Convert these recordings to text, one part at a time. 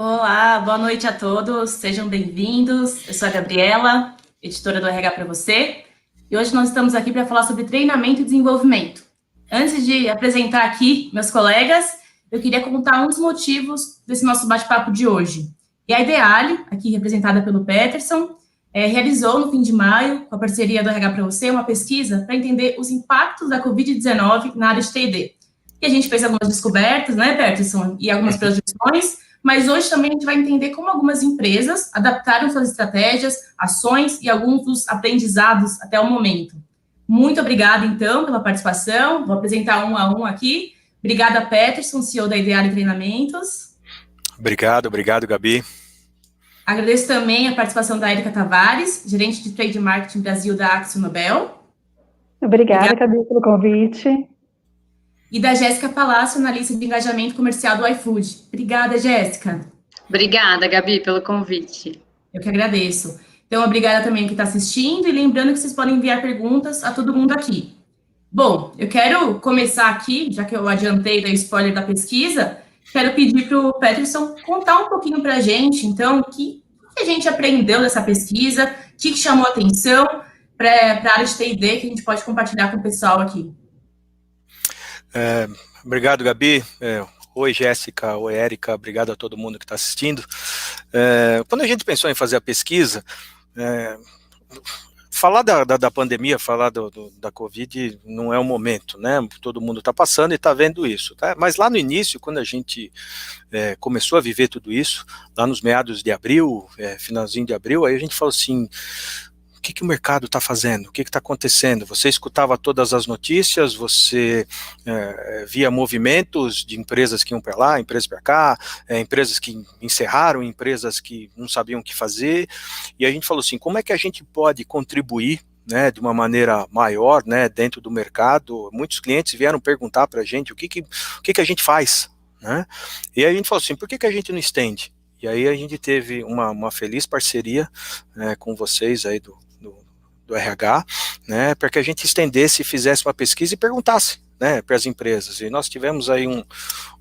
Olá, boa noite a todos, sejam bem-vindos. Eu sou a Gabriela, editora do RH para você, e hoje nós estamos aqui para falar sobre treinamento e desenvolvimento. Antes de apresentar aqui meus colegas, eu queria contar um dos motivos desse nosso bate-papo de hoje. E a Ideale, aqui representada pelo Peterson, realizou no fim de maio, com a parceria do RH para você, uma pesquisa para entender os impactos da Covid-19 na área de T&D. E a gente fez algumas descobertas, né, Peterson, e algumas projeções, mas hoje também a gente vai entender como algumas empresas adaptaram suas estratégias, ações e alguns dos aprendizados até o momento. Muito obrigada, então, pela participação. Vou apresentar um a um aqui. Obrigada, Peterson, CEO da Ideale Treinamentos. Obrigado, Gabi. Agradeço também a participação da Érica Tavares, gerente de Trade Marketing Brasil da Axio Nobel. Obrigada, Gabi, pelo convite. E da Jéssica Palácio, analista de engajamento comercial do iFood. Obrigada, Jéssica. Obrigada, Gabi, pelo convite. Eu que agradeço. Então, obrigada também que está assistindo e lembrando que vocês podem enviar perguntas a todo mundo aqui. Bom, eu quero começar aqui, já que eu adiantei da spoiler da pesquisa, quero pedir para o Peterson contar um pouquinho para a gente, então, o que a gente aprendeu dessa pesquisa, o que chamou a atenção para a área de T&D que a gente pode compartilhar com o pessoal aqui. Obrigado, Gabi. Oi, Jéssica. Oi, Érica. Obrigado a todo mundo que está assistindo. Quando a gente pensou em fazer a pesquisa, falar da pandemia, falar da Covid não é o momento, né? Todo mundo está passando e está vendo isso, tá? Mas lá no início, quando a gente começou a viver tudo isso, lá nos meados de abril, finalzinho de abril, aí a gente falou assim: o que o mercado está fazendo? O que está acontecendo? Você escutava todas as notícias, você via movimentos de empresas que iam para lá, empresas para cá, empresas que encerraram, empresas que não sabiam o que fazer, e a gente falou assim, como é que a gente pode contribuir, né, de uma maneira maior, né, dentro do mercado? Muitos clientes vieram perguntar para a gente o que a gente faz, né? E aí a gente falou assim, por que a gente não estende? E aí a gente teve uma feliz parceria com vocês aí do RH, né, para que a gente estendesse e fizesse uma pesquisa e perguntasse, né, para as empresas. E nós tivemos aí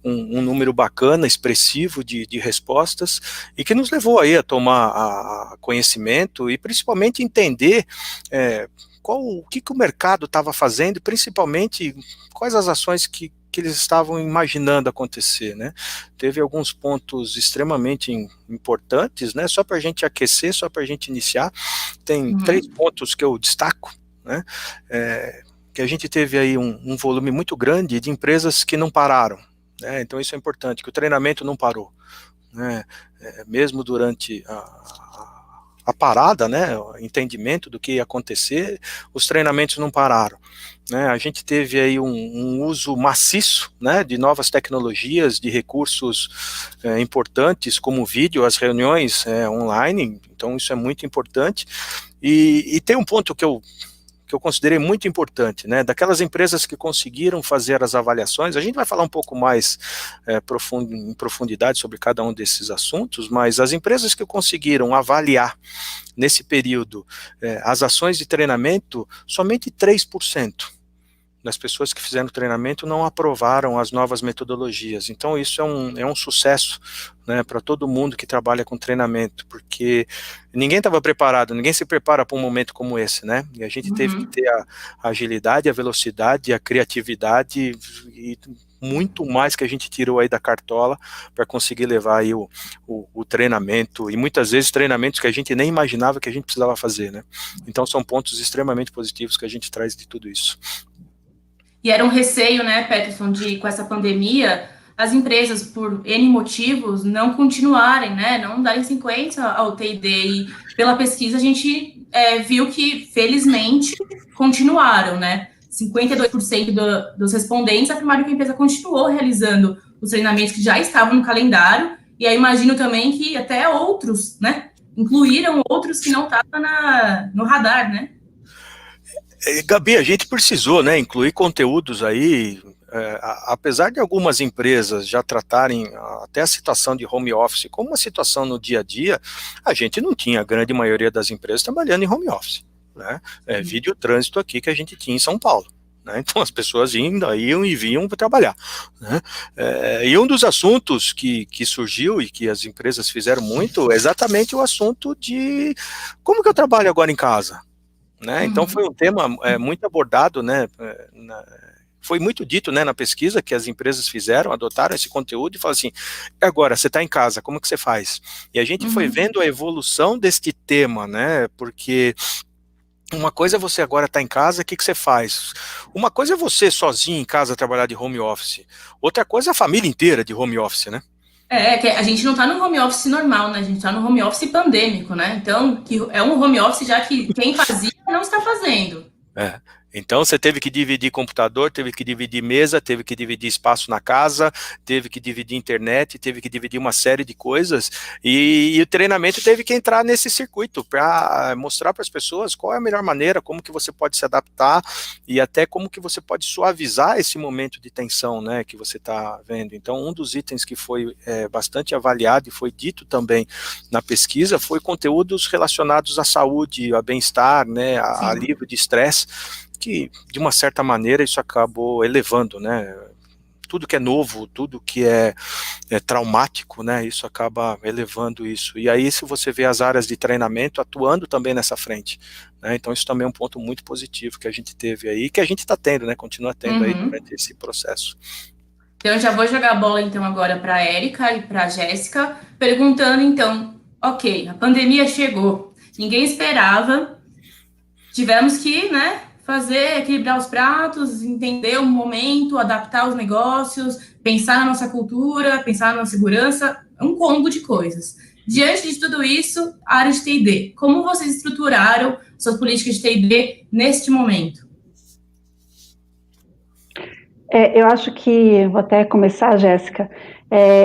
um número bacana, expressivo de respostas, e que nos levou aí a tomar conhecimento e principalmente entender o que o mercado estava fazendo, e principalmente quais as ações que eles estavam imaginando acontecer, né? Teve alguns pontos extremamente importantes, né? Só para a gente aquecer, só para a gente iniciar, tem 3 pontos que eu destaco, né? Que a gente teve aí um volume muito grande de empresas que não pararam, né? Então isso é importante, que o treinamento não parou, né? Mesmo durante a parada, né, o entendimento do que ia acontecer, os treinamentos não pararam, né? A gente teve aí um uso maciço, né, de novas tecnologias, de recursos importantes, como o vídeo, as reuniões online, então isso é muito importante, e tem um ponto que eu considerei muito importante, né, daquelas empresas que conseguiram fazer as avaliações. A gente vai falar um pouco mais em profundidade sobre cada um desses assuntos, mas as empresas que conseguiram avaliar nesse período as ações de treinamento, somente 3% das pessoas que fizeram treinamento não aprovaram as novas metodologias. Então isso é um sucesso, né, para todo mundo que trabalha com treinamento, porque ninguém estava preparado, ninguém se prepara para um momento como esse, né? E a gente teve que ter a agilidade, a velocidade, a criatividade e muito mais que a gente tirou aí da cartola para conseguir levar aí o treinamento, e muitas vezes treinamentos que a gente nem imaginava que a gente precisava fazer, né? Então são pontos extremamente positivos que a gente traz de tudo isso. E era um receio, né, Peterson, com essa pandemia, as empresas, por N motivos, não continuarem, né, não darem sequência ao T&D. E pela pesquisa a gente viu que, felizmente, continuaram, né? 52% dos respondentes afirmaram que a empresa continuou realizando os treinamentos que já estavam no calendário, e aí imagino também que até outros, né, incluíram outros que não estavam no radar, né? Gabi, a gente precisou, né, incluir conteúdos aí, apesar de algumas empresas já tratarem até a situação de home office como uma situação no dia a dia, a gente não tinha a grande maioria das empresas trabalhando em home office, né? Vídeo trânsito aqui que a gente tinha em São Paulo, né? Então as pessoas iam e vinham para trabalhar, né? E um dos assuntos que surgiu e que as empresas fizeram muito é exatamente o assunto de como que eu trabalho agora em casa, né? Então foi um tema muito abordado, né? Foi muito dito, né, na pesquisa que as empresas fizeram, adotaram esse conteúdo e falaram assim, agora, você está em casa, como que você faz? E a gente foi vendo a evolução deste tema, né, porque uma coisa é você agora estar em casa, o que você faz? Uma coisa é você sozinho em casa trabalhar de home office, outra coisa é a família inteira de home office, né? Que a gente não está no home office normal, né? A gente está no home office pandêmico, né? Então, que é um home office já que quem fazia não está fazendo. Então você teve que dividir computador, teve que dividir mesa, teve que dividir espaço na casa, teve que dividir internet, teve que dividir uma série de coisas, e o treinamento teve que entrar nesse circuito para mostrar para as pessoas qual é a melhor maneira, como que você pode se adaptar e até como que você pode suavizar esse momento de tensão, né, que você está vendo. Então um dos itens que foi bastante avaliado e foi dito também na pesquisa foi conteúdos relacionados à saúde, a bem-estar, né, a alívio de estresse, que de uma certa maneira isso acabou elevando, né, tudo que é novo, tudo que é traumático, né, isso acaba elevando isso, e aí se você vê as áreas de treinamento atuando também nessa frente, né, então isso também é um ponto muito positivo que a gente teve aí, que a gente está tendo, né, continua tendo aí durante esse processo. Então eu já vou jogar a bola então agora para a Érica e para a Jéssica, perguntando então, ok, a pandemia chegou, ninguém esperava, tivemos que, né, equilibrar os pratos, entender o momento, adaptar os negócios, pensar na nossa cultura, pensar na segurança, um combo de coisas. Diante de tudo isso, a área de T&D, como vocês estruturaram suas políticas de T&D neste momento? Eu acho que, vou até começar, Jéssica,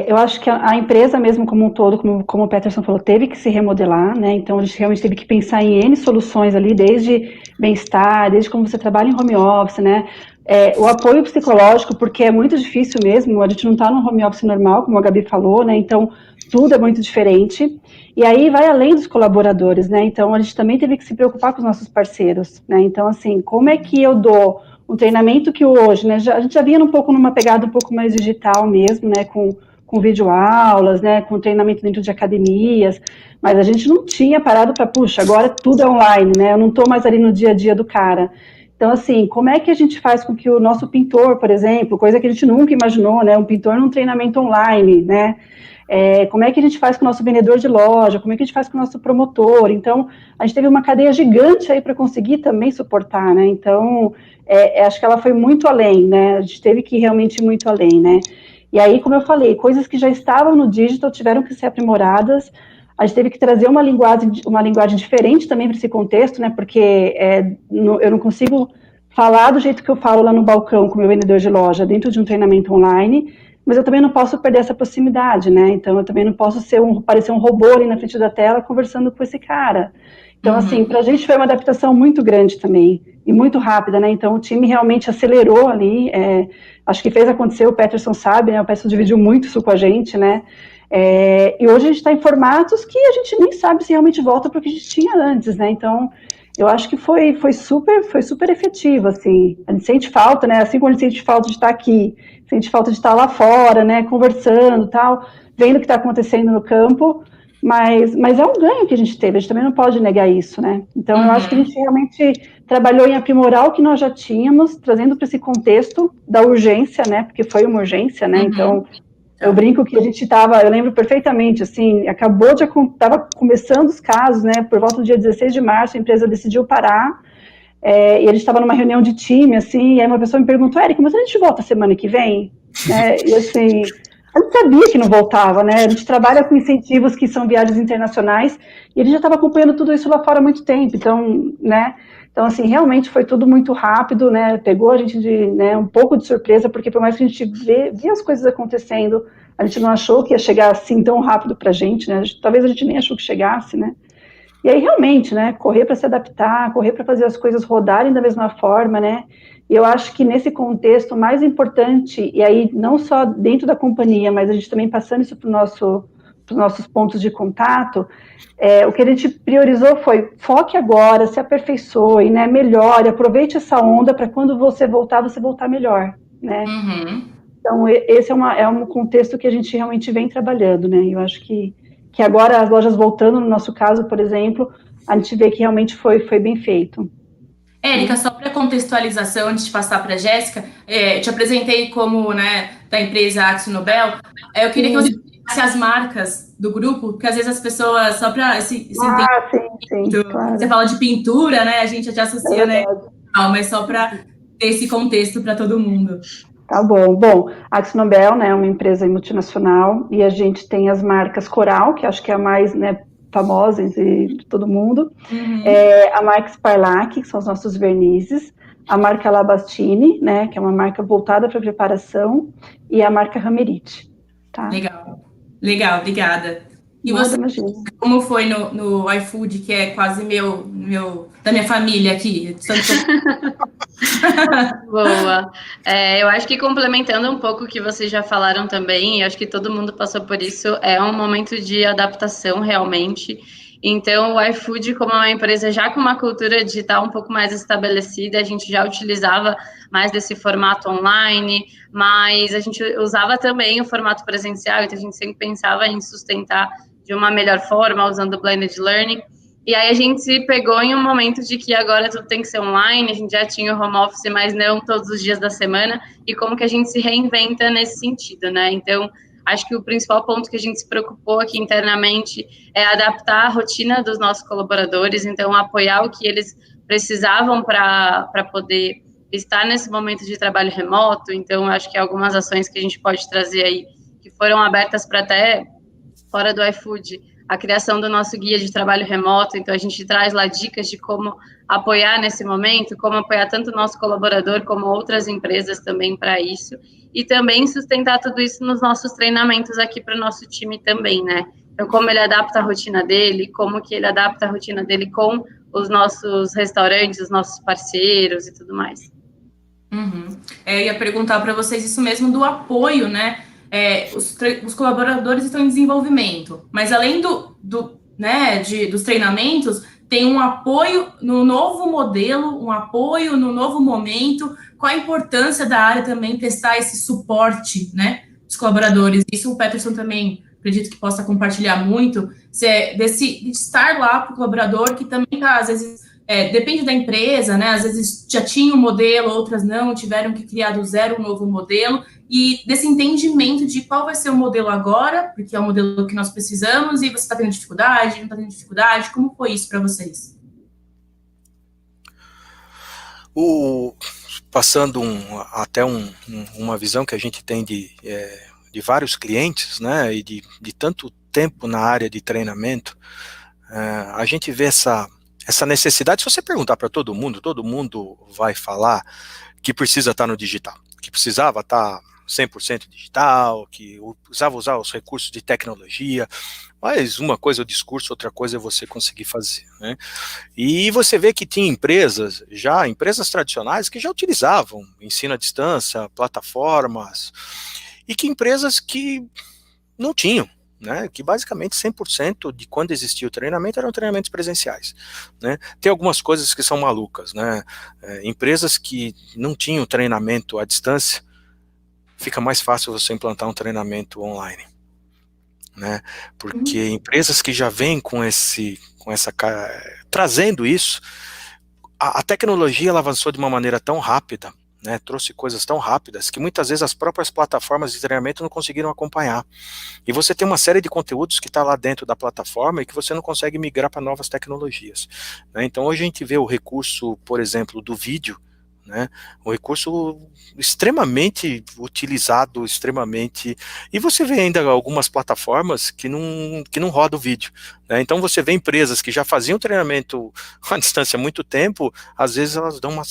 eu acho que a empresa mesmo como um todo, como o Peterson falou, teve que se remodelar, né, então a gente realmente teve que pensar em N soluções ali, desde bem-estar, desde como você trabalha em home office, né, o apoio psicológico, porque é muito difícil mesmo, a gente não está no home office normal, como a Gabi falou, né, então tudo é muito diferente, e aí vai além dos colaboradores, né, então a gente também teve que se preocupar com os nossos parceiros, né, então assim, como é que eu dou um treinamento que hoje, né, a gente já vinha numa pegada um pouco mais digital mesmo, né, com videoaulas, né, com treinamento dentro de academias, mas a gente não tinha parado para, puxa, agora tudo é online, né, eu não estou mais ali no dia a dia do cara. Então, assim, como é que a gente faz com que o nosso pintor, por exemplo, coisa que a gente nunca imaginou, né, um pintor num treinamento online, né, como é que a gente faz com o nosso vendedor de loja, como é que a gente faz com o nosso promotor, então, a gente teve uma cadeia gigante aí para conseguir também suportar, né, então, acho que ela foi muito além, né, a gente teve que ir realmente muito além, né, e aí, como eu falei, coisas que já estavam no digital tiveram que ser aprimoradas, a gente teve que trazer uma linguagem diferente também para esse contexto, né, porque eu não consigo falar do jeito que eu falo lá no balcão com o meu vendedor de loja, dentro de um treinamento online, mas eu também não posso perder essa proximidade, né, então eu também não posso parecer um robô ali na frente da tela conversando com esse cara. Então, assim, para a gente foi uma adaptação muito grande também, e muito rápida, né, então o time realmente acelerou ali, acho que fez acontecer, o Peterson sabe, né, o Peterson dividiu muito isso com a gente, né, e hoje a gente está em formatos que a gente nem sabe se realmente volta para o que a gente tinha antes, né, então eu acho que foi super efetivo, assim, a gente sente falta, né, assim como a gente sente falta de estar aqui, sente falta de estar lá fora, né, conversando, tal, vendo o que está acontecendo no campo, mas é um ganho que a gente teve, a gente também não pode negar isso, né, então eu acho que a gente realmente trabalhou em aprimorar o que nós já tínhamos, trazendo para esse contexto da urgência, né, porque foi uma urgência, né, então eu brinco que a gente eu lembro perfeitamente, assim, estava começando os casos, né, por volta do dia 16 de março, a empresa decidiu parar, e a gente estava numa reunião de time, assim, e aí uma pessoa me perguntou, Érica, mas a gente volta semana que vem? Né, e assim, a gente sabia que não voltava, né, a gente trabalha com incentivos que são viagens internacionais, e ele já estava acompanhando tudo isso lá fora há muito tempo, então, né, então, assim, realmente foi tudo muito rápido, né, pegou a gente um pouco de surpresa, porque por mais que a gente via as coisas acontecendo, a gente não achou que ia chegar assim tão rápido pra gente, né, talvez a gente nem achou que chegasse, né, e aí realmente, né, correr para se adaptar, correr para fazer as coisas rodarem da mesma forma, né, e eu acho que nesse contexto mais importante, e aí não só dentro da companhia, mas a gente também passando isso para nossos pontos de contato, o que a gente priorizou foi foque agora, se aperfeiçoe, né, melhore, aproveite essa onda para quando você voltar melhor, né? Uhum. Então, esse é um contexto que a gente realmente vem trabalhando, né? Eu acho que agora as lojas voltando, no nosso caso, por exemplo, a gente vê que realmente foi bem feito. Érica, só para contextualização, antes de passar para a Jéssica, te apresentei como, né, da empresa Axo Nobel. Eu queria que você explicasse as marcas do grupo, porque às vezes as pessoas, só para esse sim, claro. Você fala de pintura, né? A gente já associa, né? Mas só para ter esse contexto para todo mundo. Tá bom. Bom, a Axo Nobel, né, é uma empresa multinacional e a gente tem as marcas Coral, que acho que é a mais, né, famosa de todo mundo, a marca Sparlac, que são os nossos vernizes, a marca Labastine, né, que é uma marca voltada para preparação, e a marca Ramerite. Tá? Legal, obrigada. E você, como foi no iFood, que é quase da minha família aqui? Boa. Eu acho que complementando um pouco o que vocês já falaram também, eu acho que todo mundo passou por isso, é um momento de adaptação realmente. Então, o iFood, como é uma empresa já com uma cultura digital um pouco mais estabelecida, a gente já utilizava mais desse formato online, mas a gente usava também o formato presencial, então a gente sempre pensava em sustentar de uma melhor forma, usando o Blended Learning. E aí a gente se pegou em um momento de que agora tudo tem que ser online, a gente já tinha o home office, mas não todos os dias da semana, e como que a gente se reinventa nesse sentido, né? Então, acho que o principal ponto que a gente se preocupou aqui internamente é adaptar a rotina dos nossos colaboradores, então apoiar o que eles precisavam para poder estar nesse momento de trabalho remoto. Então, acho que algumas ações que a gente pode trazer aí, que foram abertas para até fora do iFood, a criação do nosso guia de trabalho remoto, então a gente traz lá dicas de como apoiar nesse momento, como apoiar tanto o nosso colaborador como outras empresas também para isso, e também sustentar tudo isso nos nossos treinamentos aqui para o nosso time também, né? Então, como ele adapta a rotina dele, como que ele adapta a rotina dele com os nossos restaurantes, os nossos parceiros e tudo mais. Eu ia perguntar para vocês isso mesmo do apoio, né? Os colaboradores estão em desenvolvimento, mas além dos treinamentos, tem um apoio no novo modelo, um apoio no novo momento. Qual a importância da área também prestar esse suporte, né, dos colaboradores? Isso o Peterson também acredito que possa compartilhar muito, de estar lá para o colaborador que também está, às vezes, depende da empresa, né? Às vezes já tinha um modelo, outras não, tiveram que criar do zero um novo modelo, e desse entendimento de qual vai ser o modelo agora, porque é o modelo que nós precisamos, e você está tendo dificuldade, não está tendo dificuldade, como foi isso para vocês? Passando uma visão que a gente tem de vários clientes, né, e de tanto tempo na área de treinamento, a gente vê essa necessidade. Se você perguntar para todo mundo vai falar que precisa estar no digital, que precisava estar 100% digital, que precisava usar os recursos de tecnologia, mas uma coisa é o discurso, outra coisa é você conseguir fazer, né? E você vê que tinha empresas tradicionais que já utilizavam ensino à distância, plataformas, e que empresas que não tinham, né, que basicamente 100% de quando existia o treinamento eram treinamentos presenciais, né? Tem algumas coisas que são malucas, né? Empresas que não tinham treinamento à distância, fica mais fácil você implantar um treinamento online, né? Porque empresas que já vêm trazendo isso, a tecnologia ela avançou de uma maneira tão rápida, né, trouxe coisas tão rápidas que muitas vezes as próprias plataformas de treinamento não conseguiram acompanhar. E você tem uma série de conteúdos que está lá dentro da plataforma e que você não consegue migrar para novas tecnologias, né? Então hoje a gente vê o recurso, por exemplo, do vídeo, né, um recurso extremamente utilizado, e você vê ainda algumas plataformas que não rodam o vídeo, né? Então você vê empresas que já faziam treinamento à distância há muito tempo, às vezes elas dão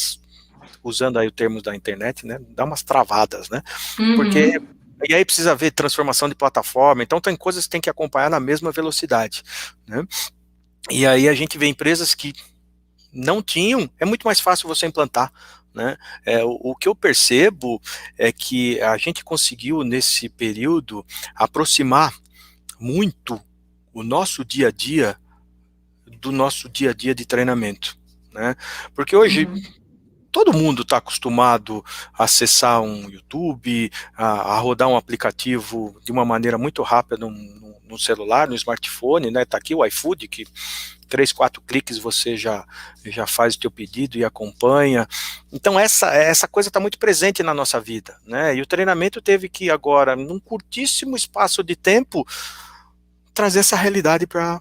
usando aí o termo da internet, né, dá umas travadas, né, porque e aí precisa ver transformação de plataforma, então tem coisas que tem que acompanhar na mesma velocidade, né, e aí a gente vê empresas que não tinham, é muito mais fácil você implantar, né. O que eu percebo é que a gente conseguiu nesse período aproximar muito o nosso dia a dia do nosso dia a dia de treinamento, né? Porque hoje todo mundo está acostumado a acessar um YouTube, a rodar um aplicativo de uma maneira muito rápida no celular, no smartphone, né? Tá aqui o iFood, que 3, 4 cliques você já faz o teu pedido e acompanha. Então essa coisa está muito presente na nossa vida, né? E o treinamento teve que agora, num curtíssimo espaço de tempo, trazer essa realidade para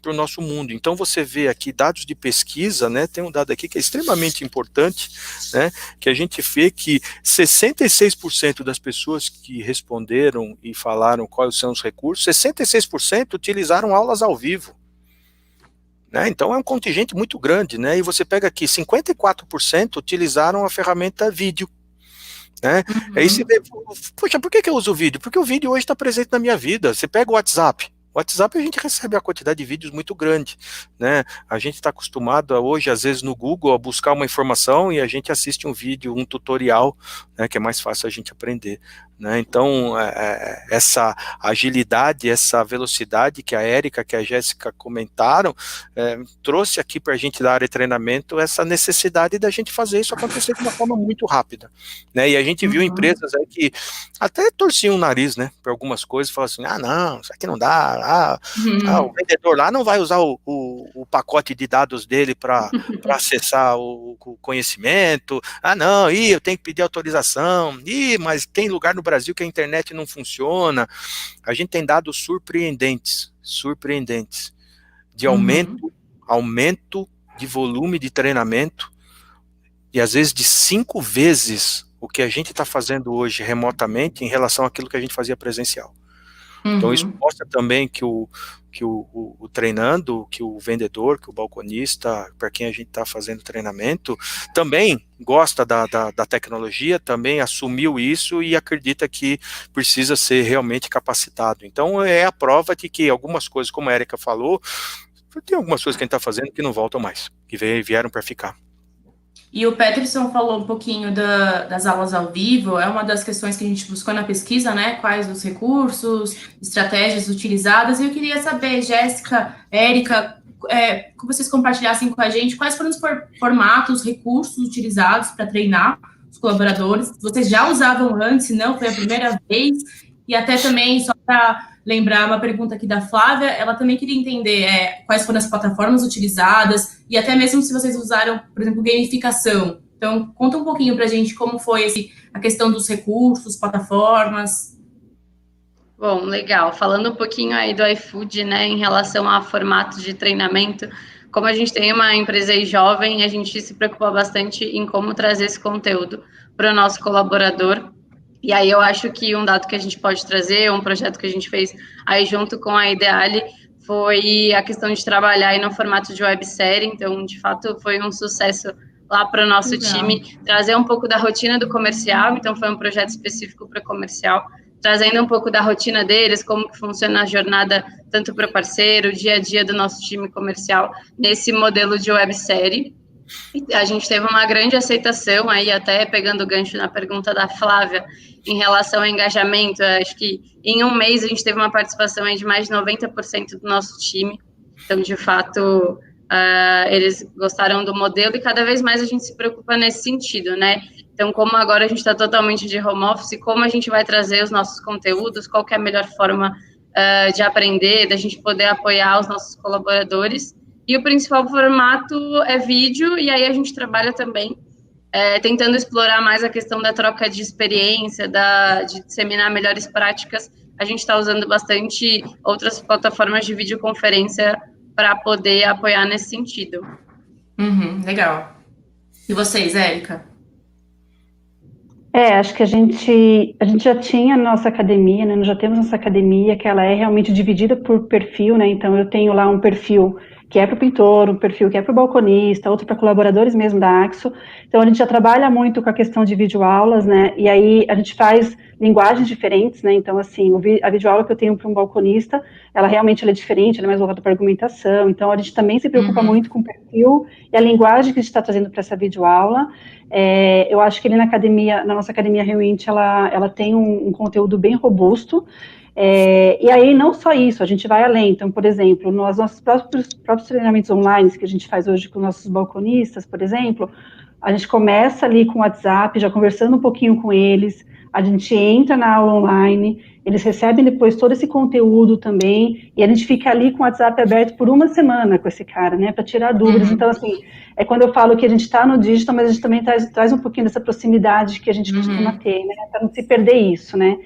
o nosso mundo. Então você vê aqui dados de pesquisa, né? Tem um dado aqui que é extremamente importante, né? Que a gente vê que 66% das pessoas que responderam e falaram quais são os recursos, 66% utilizaram aulas ao vivo. Né? Então é um contingente muito grande, né? E você pega aqui, 54% utilizaram a ferramenta vídeo. Né? Aí você vê, poxa, por que eu uso o vídeo? Porque o vídeo hoje está presente na minha vida. Você pega o WhatsApp. O WhatsApp a gente recebe uma quantidade de vídeos muito grande, né? A gente está acostumado hoje, às vezes no Google, a buscar uma informação e a gente assiste um vídeo, um tutorial, né, que é mais fácil a gente aprender, né? Então, essa agilidade, essa velocidade que a Érica, que a Jéssica comentaram, trouxe aqui para a gente da área de treinamento essa necessidade da gente fazer isso acontecer de uma forma muito rápida, né? E a gente viu empresas aí que até torciam o nariz, né, para algumas coisas, falavam assim, não, isso aqui não dá, o vendedor lá não vai usar o pacote de dados dele para acessar o conhecimento, não, eu tenho que pedir autorização, mas tem lugar no Brasil que a internet não funciona. A gente tem dados surpreendentes, de aumento de volume de treinamento, e às vezes de 5 vezes o que a gente está fazendo hoje remotamente em relação àquilo que a gente fazia presencial. Então isso mostra também que o treinando, que o vendedor, que o balconista, para quem a gente está fazendo treinamento, também gosta da tecnologia, também assumiu isso e acredita que precisa ser realmente capacitado. Então é a prova de que algumas coisas, como a Érica falou, tem algumas coisas que a gente está fazendo que não voltam mais, que vieram para ficar. E o Peterson falou um pouquinho das aulas ao vivo, é uma das questões que a gente buscou na pesquisa, né? Quais os recursos, estratégias utilizadas. E eu queria saber, Jéssica, Érica, que vocês compartilhassem com a gente quais foram os formatos, recursos utilizados para treinar os colaboradores. Vocês já usavam antes, não? Foi a primeira vez? E até também, só para lembrar uma pergunta aqui da Flávia, ela também queria entender quais foram as plataformas utilizadas e até mesmo se vocês usaram, por exemplo, gamificação. Então, conta um pouquinho para a gente como foi a questão dos recursos, plataformas. Bom, legal. Falando um pouquinho aí do iFood, né, em relação a formatos de treinamento, como a gente tem uma empresa aí jovem, a gente se preocupa bastante em como trazer esse conteúdo para o nosso colaborador. E aí eu acho que um dado que a gente pode trazer, um projeto que a gente fez aí junto com a Ideale, foi a questão de trabalhar aí no formato de websérie. Então, de fato, foi um sucesso lá para o nosso time, trazer um pouco da rotina do comercial. Então, foi um projeto específico para comercial, trazendo um pouco da rotina deles, como que funciona a jornada, tanto para o parceiro, o dia a dia do nosso time comercial, nesse modelo de websérie. A gente teve uma grande aceitação aí, até pegando o gancho na pergunta da Flávia, em relação ao engajamento. Acho que em um mês a gente teve uma participação aí de mais de 90% do nosso time. Então, de fato, eles gostaram do modelo e cada vez mais a gente se preocupa nesse sentido, né? Então, como agora a gente está totalmente de home office, como a gente vai trazer os nossos conteúdos, qual que é a melhor forma de aprender, da gente poder apoiar os nossos colaboradores. E o principal formato é vídeo, e aí a gente trabalha também tentando explorar mais a questão da troca de experiência, de disseminar melhores práticas. A gente está usando bastante outras plataformas de videoconferência para poder apoiar nesse sentido. Legal. E vocês, Érica? Acho que a gente já tinha nossa academia, né? Nós já temos nossa academia, que ela é realmente dividida por perfil, né? Então, eu tenho lá um perfil que é para o pintor, um perfil que é para o balconista, outro para colaboradores mesmo da Axo. Então, a gente já trabalha muito com a questão de videoaulas, né? E aí, a gente faz linguagens diferentes, né? Então, assim, a videoaula que eu tenho para um balconista, ela realmente é diferente, ela é mais voltada para argumentação. Então, a gente também se preocupa muito com o perfil e a linguagem que a gente está trazendo para essa videoaula. Eu acho que ali na nossa academia realmente ela tem um conteúdo bem robusto. E aí, não só isso, a gente vai além. Então, por exemplo, nos nossos próprios treinamentos online que a gente faz hoje com nossos balconistas, por exemplo, a gente começa ali com o WhatsApp, já conversando um pouquinho com eles, a gente entra na aula online, eles recebem depois todo esse conteúdo também, e a gente fica ali com o WhatsApp aberto por uma semana com esse cara, né, para tirar dúvidas. Então, assim, é quando eu falo que a gente está no digital, mas a gente também traz um pouquinho dessa proximidade que a gente costuma ter, né, para não se perder isso, né.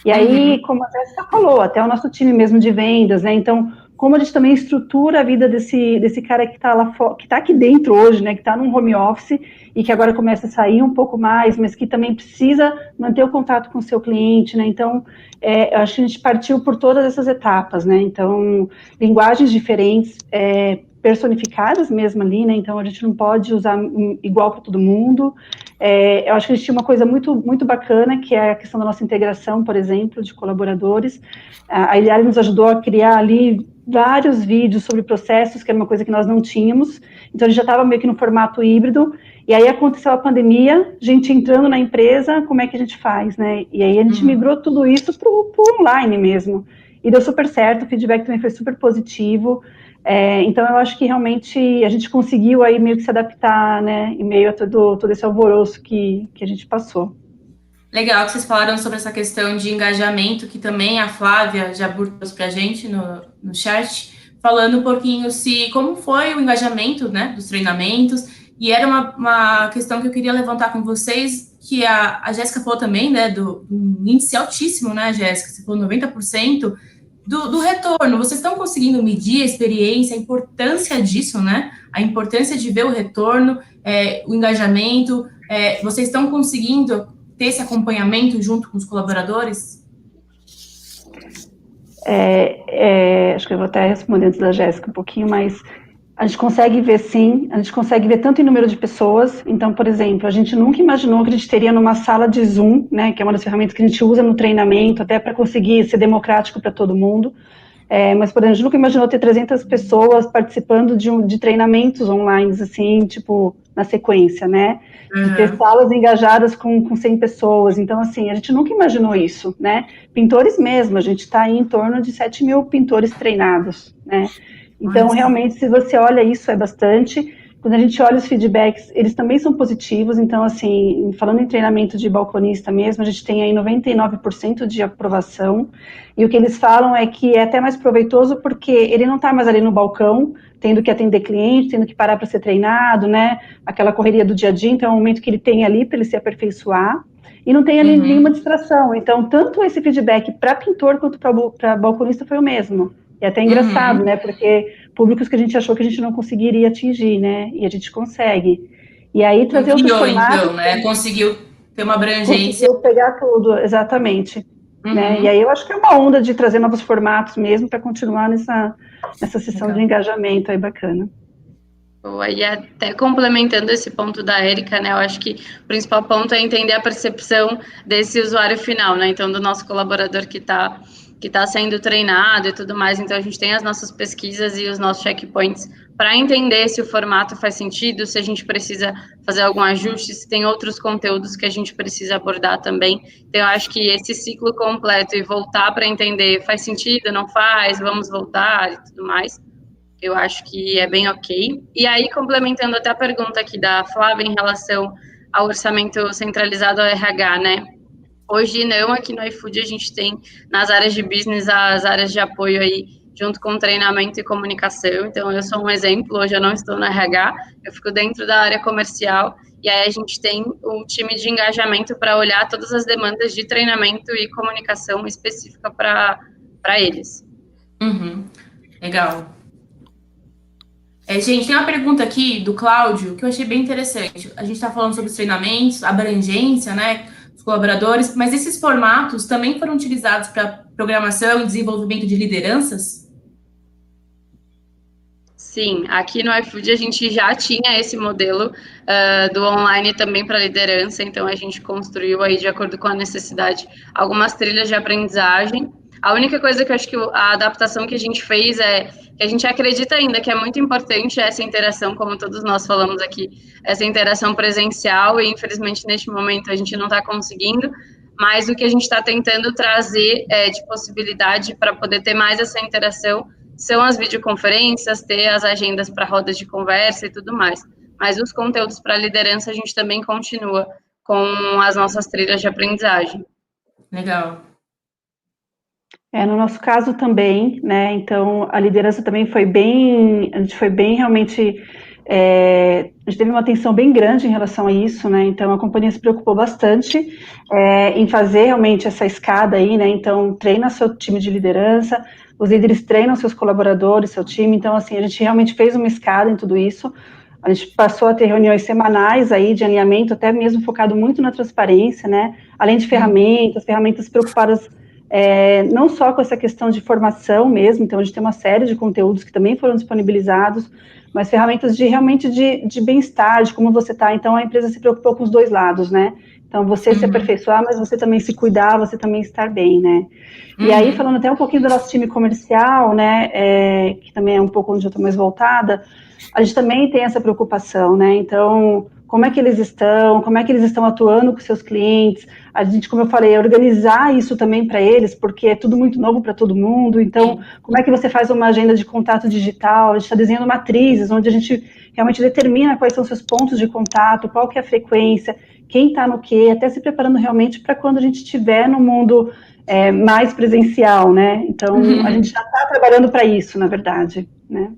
E aí, como a Jéssica falou, até o nosso time mesmo de vendas, né, então, como a gente também estrutura a vida desse cara que está lá fora, que está aqui dentro hoje, né, que está num home office e que agora começa a sair um pouco mais, mas que também precisa manter o contato com o seu cliente, né, então, eu acho que a gente partiu por todas essas etapas, né, então, linguagens diferentes, personificadas mesmo ali, né, então a gente não pode usar igual para todo mundo. Eu acho que a gente tinha uma coisa muito, muito bacana, que é a questão da nossa integração, por exemplo, de colaboradores. A Eliane nos ajudou a criar ali vários vídeos sobre processos, que era uma coisa que nós não tínhamos, então a gente já estava meio que no formato híbrido, e aí aconteceu a pandemia, gente entrando na empresa, como é que a gente faz, né, e aí a gente migrou tudo isso para o online mesmo, e deu super certo, o feedback também foi super positivo. Então eu acho que realmente a gente conseguiu aí meio que se adaptar, né, em meio a todo esse alvoroço que a gente passou. Legal que vocês falaram sobre essa questão de engajamento, que também a Flávia já abordou para a gente no chat, falando um pouquinho como foi o engajamento, né, dos treinamentos, e era uma questão que eu queria levantar com vocês, que a Jéssica falou também, né, do índice altíssimo, né, Jéssica, você falou 90%, do retorno. Vocês estão conseguindo medir a experiência, a importância disso, né, a importância de ver o retorno, o engajamento, vocês estão conseguindo ter esse acompanhamento junto com os colaboradores? Acho que eu vou até responder antes da Jéssica um pouquinho, mas a gente consegue ver sim, a gente consegue ver tanto em número de pessoas. Então, por exemplo, a gente nunca imaginou que a gente teria numa sala de Zoom, né, que é uma das ferramentas que a gente usa no treinamento, até para conseguir ser democrático para todo mundo. Mas, por exemplo, a gente nunca imaginou ter 300 pessoas participando de treinamentos online, assim, tipo, na sequência, né? De ter salas engajadas com 100 pessoas. Então, assim, a gente nunca imaginou isso, né? Pintores mesmo, a gente está aí em torno de 7 mil pintores treinados, né? Então, realmente, se você olha isso, é bastante. Quando a gente olha os feedbacks, eles também são positivos. Então, assim, falando em treinamento de balconista mesmo, a gente tem aí 99% de aprovação. E o que eles falam é que é até mais proveitoso porque ele não está mais ali no balcão, tendo que atender cliente, tendo que parar para ser treinado, né? Aquela correria do dia a dia. Então, é um momento que ele tem ali para ele se aperfeiçoar. E não tem ali nenhuma distração. Então, tanto esse feedback para pintor quanto para balconista foi o mesmo. E até engraçado, né? Porque públicos que a gente achou que a gente não conseguiria atingir, né? E a gente consegue. E aí trazer outros formatos... Então, né? Conseguiu ter uma abrangência. Conseguiu pegar tudo, exatamente. Né? E aí eu acho que é uma onda de trazer novos formatos mesmo para continuar nessa sessão de engajamento aí bacana. E até complementando esse ponto da Érica, né, eu acho que o principal ponto é entender a percepção desse usuário final, né, então do nosso colaborador que está sendo treinado e tudo mais. Então a gente tem as nossas pesquisas e os nossos checkpoints para entender se o formato faz sentido, se a gente precisa fazer algum ajuste, se tem outros conteúdos que a gente precisa abordar também. Então eu acho que esse ciclo completo e voltar para entender faz sentido, não faz, vamos voltar e tudo mais, eu acho que é bem ok. E aí, complementando até a pergunta aqui da Flávia em relação ao orçamento centralizado ao RH, né? Hoje, não, aqui no iFood a gente tem nas áreas de business as áreas de apoio aí, junto com treinamento e comunicação. Então, eu sou um exemplo, hoje eu não estou no RH, eu fico dentro da área comercial, e aí a gente tem um time de engajamento para olhar todas as demandas de treinamento e comunicação específica para eles. Legal. Gente, tem uma pergunta aqui do Cláudio que eu achei bem interessante. A gente está falando sobre os treinamentos, abrangência, né, dos colaboradores, mas esses formatos também foram utilizados para programação e desenvolvimento de lideranças? Sim, aqui no iFood a gente já tinha esse modelo do online também para liderança, então a gente construiu aí, de acordo com a necessidade, algumas trilhas de aprendizagem. A única coisa que eu acho que a adaptação que a gente fez é que a gente acredita ainda que é muito importante essa interação, como todos nós falamos aqui, essa interação presencial, e infelizmente neste momento a gente não está conseguindo, mas o que a gente está tentando trazer de possibilidade para poder ter mais essa interação são as videoconferências, ter as agendas para rodas de conversa e tudo mais. Mas os conteúdos para liderança a gente também continua com as nossas trilhas de aprendizagem. Legal. No nosso caso também, né, então a liderança também foi bem, a gente foi bem realmente, a gente teve uma atenção bem grande em relação a isso, né, então a companhia se preocupou bastante em fazer realmente essa escada aí, né, então treina seu time de liderança, os líderes treinam seus colaboradores, seu time, então assim, a gente realmente fez uma escada em tudo isso, a gente passou a ter reuniões semanais aí de alinhamento, até mesmo focado muito na transparência, né, além de ferramentas preocupadas não só com essa questão de formação mesmo, então a gente tem uma série de conteúdos que também foram disponibilizados, mas ferramentas de realmente de bem-estar, de como você está, então a empresa se preocupou com os dois lados, né, então você se aperfeiçoar, mas você também se cuidar, você também estar bem, né, e aí falando até um pouquinho do nosso time comercial, né, que também é um pouco onde eu estou mais voltada, a gente também tem essa preocupação, né, então como é que eles estão atuando com seus clientes, a gente, como eu falei, organizar isso também para eles, porque é tudo muito novo para todo mundo, então, como é que você faz uma agenda de contato digital, a gente está desenhando matrizes, onde a gente realmente determina quais são seus pontos de contato, qual que é a frequência, quem está no quê, até se preparando realmente para quando a gente estiver no mundo mais presencial, né, então, a gente já está trabalhando para isso, na verdade, né.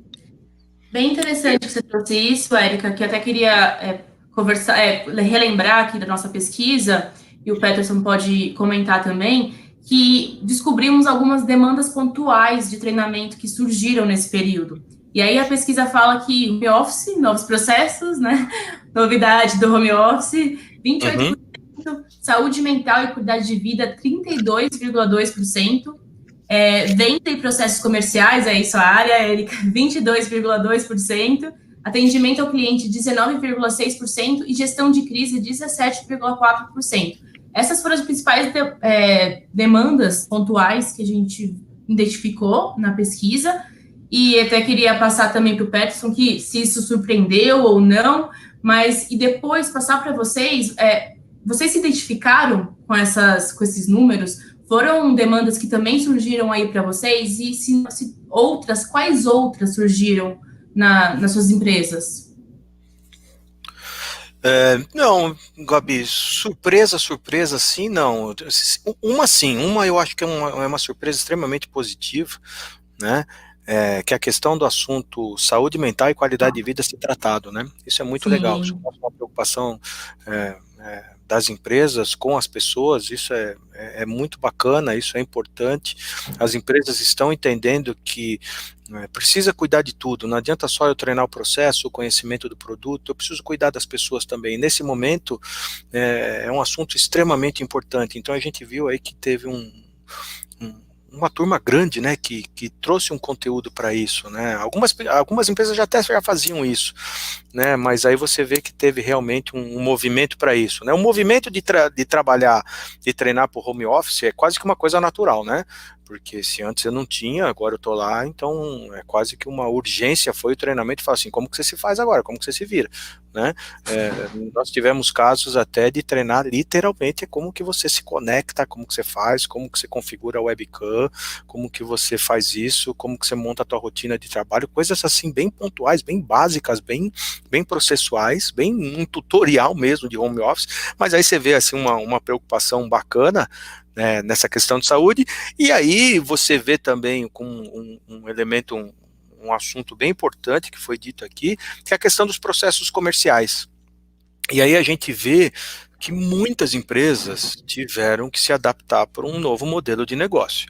Bem interessante que você trouxe isso, Érica, que eu até queria conversar, relembrar aqui da nossa pesquisa, e o Peterson pode comentar também, que descobrimos algumas demandas pontuais de treinamento que surgiram nesse período. E aí a pesquisa fala que home office, novos processos, né? Novidade do home office, 28%, saúde mental e qualidade de vida, 32,2%, venda e processos comerciais, é isso a área, Érica, 22,2%, atendimento ao cliente, 19,6%, e gestão de crise, 17,4%. Essas foram as principais demandas pontuais que a gente identificou na pesquisa, e até queria passar também para o Peterson que se isso surpreendeu ou não, mas e depois passar para vocês, vocês se identificaram com esses números? Foram demandas que também surgiram aí para vocês? E se quais outras surgiram nas suas empresas? Não, Gabi, surpresa, sim, não. Uma eu acho que é uma surpresa extremamente positiva, né? Que é a questão do assunto saúde mental e qualidade de vida ser tratado, né? Isso é muito legal, isso é uma preocupação das empresas com as pessoas, isso é muito bacana, isso é importante. As empresas estão entendendo que precisa cuidar de tudo, não adianta só eu treinar o processo, o conhecimento do produto, eu preciso cuidar das pessoas também. Nesse momento, é um assunto extremamente importante, então a gente viu aí que teve uma turma grande, né, que trouxe um conteúdo para isso, né, algumas empresas já faziam isso, né, mas aí você vê que teve realmente um movimento para isso, né, um movimento de trabalhar, de treinar por home office é quase que uma coisa natural, né, porque se antes eu não tinha, agora eu tô lá, então é quase que uma urgência, foi o treinamento, fala assim, como que você se faz agora, como que você se vira, né, nós tivemos casos até de treinar literalmente como que você se conecta, como que você faz, como que você configura a webcam, como que você faz isso, como que você monta a tua rotina de trabalho, coisas assim bem pontuais, bem básicas, bem processuais, bem um tutorial mesmo de home office, mas aí você vê assim uma preocupação bacana, nessa questão de saúde, e aí você vê também com um elemento, um assunto bem importante que foi dito aqui, que é a questão dos processos comerciais. E aí a gente vê que muitas empresas tiveram que se adaptar para um novo modelo de negócio,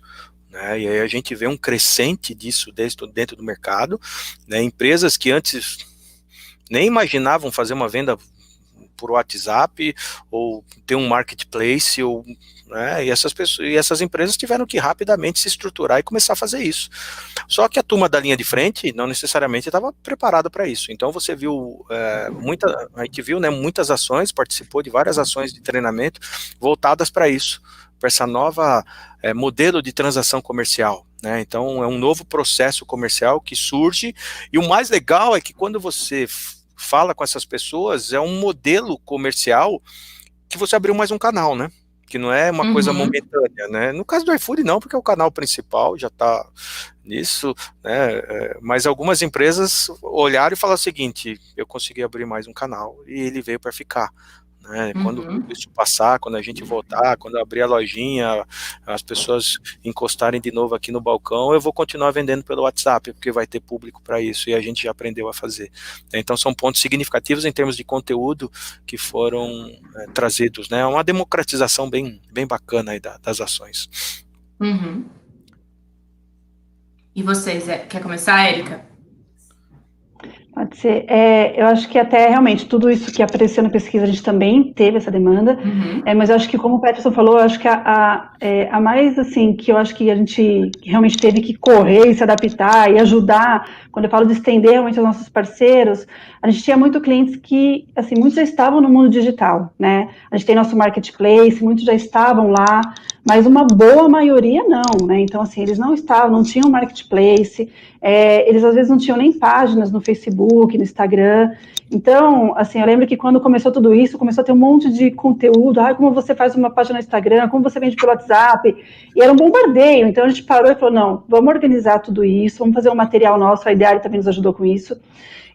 né? E aí a gente vê um crescente disso dentro do mercado, né? Empresas que antes nem imaginavam fazer uma venda por WhatsApp, ou ter um marketplace, né, e essas empresas tiveram que rapidamente se estruturar e começar a fazer isso. Só que a turma da linha de frente não necessariamente estava preparada para isso. Então você viu a gente viu, né, muitas ações, participou de várias ações de treinamento voltadas para isso, para essa nova modelo de transação comercial, né? Então é um novo processo comercial que surge, e o mais legal é que quando você fala com essas pessoas, é um modelo comercial que você abriu mais um canal, né? que não é uma coisa momentânea, né? No caso do iFood não, porque é o canal principal, já está nisso, né? Mas algumas empresas olharam e falaram o seguinte: eu consegui abrir mais um canal e ele veio para ficar. Quando isso passar, quando a gente voltar, quando abrir a lojinha, as pessoas encostarem de novo aqui no balcão, eu vou continuar vendendo pelo WhatsApp, porque vai ter público para isso, e a gente já aprendeu a fazer. Então são pontos significativos em termos de conteúdo que foram trazidos, né? Uma democratização bem bacana aí das ações. E vocês, quer começar, Érica? Pode ser. Eu acho que até realmente tudo isso que apareceu na pesquisa a gente também teve essa demanda, mas eu acho que, como o Peterson falou, eu acho que a mais assim, que eu acho que a gente realmente teve que correr e se adaptar e ajudar, quando eu falo de estender realmente aos nossos parceiros, a gente tinha muito clientes que, assim, muitos já estavam no mundo digital, né? A gente tem nosso marketplace, muitos já estavam lá, mas uma boa maioria não, né? Então, assim, eles não tinham marketplace, eles às vezes não tinham nem páginas no Facebook, no Instagram. Então, assim, eu lembro que quando começou tudo isso, começou a ter um monte de conteúdo, como você faz uma página no Instagram, como você vende pelo WhatsApp, e era um bombardeio. Então a gente parou e falou, não, vamos organizar tudo isso, vamos fazer um material nosso, a Ideale também nos ajudou com isso.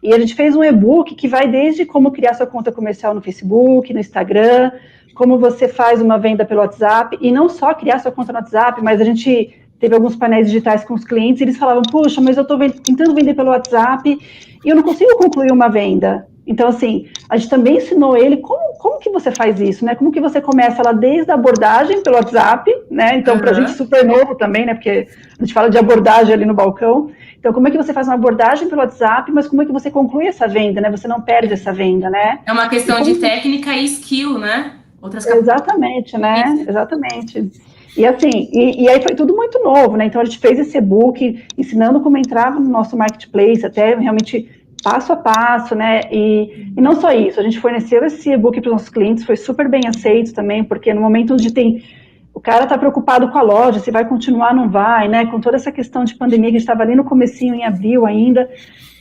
E a gente fez um e-book que vai desde como criar sua conta comercial no Facebook, no Instagram, como você faz uma venda pelo WhatsApp, e não só criar sua conta no WhatsApp, mas a gente teve alguns painéis digitais com os clientes, e eles falavam, puxa, mas eu estou tentando vender pelo WhatsApp, e eu não consigo concluir uma venda. Então, assim, a gente também ensinou ele como que você faz isso, né? Como que você começa lá desde a abordagem pelo WhatsApp, né? Então, pra gente super novo também, né? Porque a gente fala de abordagem ali no balcão. Então, como é que você faz uma abordagem pelo WhatsApp, mas como é que você conclui essa venda, né? Você não perde essa venda, né? É uma questão de técnica e skill, né? Exatamente, né? Exatamente. E assim, e aí foi tudo muito novo, né? Então a gente fez esse e-book ensinando como entrava no nosso marketplace, até realmente passo a passo, né? E não só isso, a gente forneceu esse e-book para os nossos clientes, foi super bem aceito também, porque no momento onde o cara está preocupado com a loja, se vai continuar, não vai, né? Com toda essa questão de pandemia que a gente estava ali no comecinho, em abril ainda,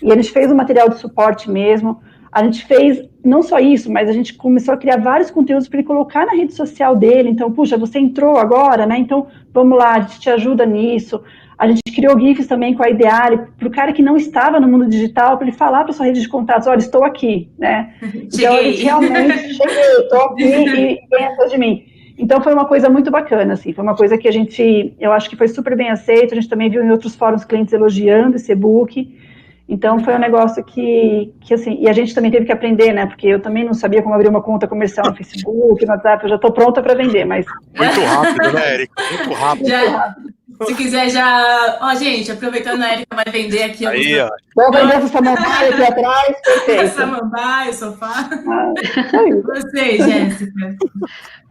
e a gente fez um material de suporte mesmo. A gente fez não só isso, mas a gente começou a criar vários conteúdos para ele colocar na rede social dele. Então, puxa, você entrou agora, né? Então, vamos lá, a gente te ajuda nisso. A gente criou GIFs também com a Ideale, para o cara que não estava no mundo digital, para ele falar para sua rede de contatos, olha, estou aqui, né? Então, a gente realmente, cheguei, estou aqui e vem atrás de mim. Então, foi uma coisa muito bacana, assim, foi uma coisa que eu acho que foi super bem aceito, a gente também viu em outros fóruns clientes elogiando esse e-book. Então, foi um negócio que, assim, e a gente também teve que aprender, né, porque eu também não sabia como abrir uma conta comercial no Facebook, no WhatsApp, eu já estou pronta para vender, mas... Muito rápido, né, Érica? Muito rápido. Se quiser já... Ó, gente, aproveitando a Érica vai vender aqui... Aí, ó. Vamos vender essa samambaia aqui atrás, perfeito. Samambaia, sofá. Aí. Você, Jéssica.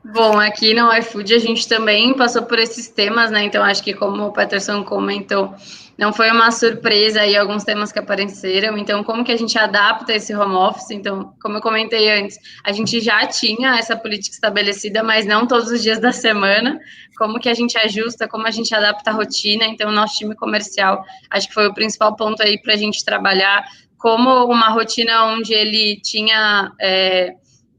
Bom, aqui no iFood a gente também passou por esses temas, né? Então, acho que como o Peterson comentou, não foi uma surpresa aí alguns temas que apareceram. Então, como que a gente adapta esse home office? Então, como eu comentei antes, a gente já tinha essa política estabelecida, mas não todos os dias da semana. Como que a gente ajusta, como a gente adapta a rotina? Então, o nosso time comercial, acho que foi o principal ponto aí para a gente trabalhar como uma rotina onde ele tinha...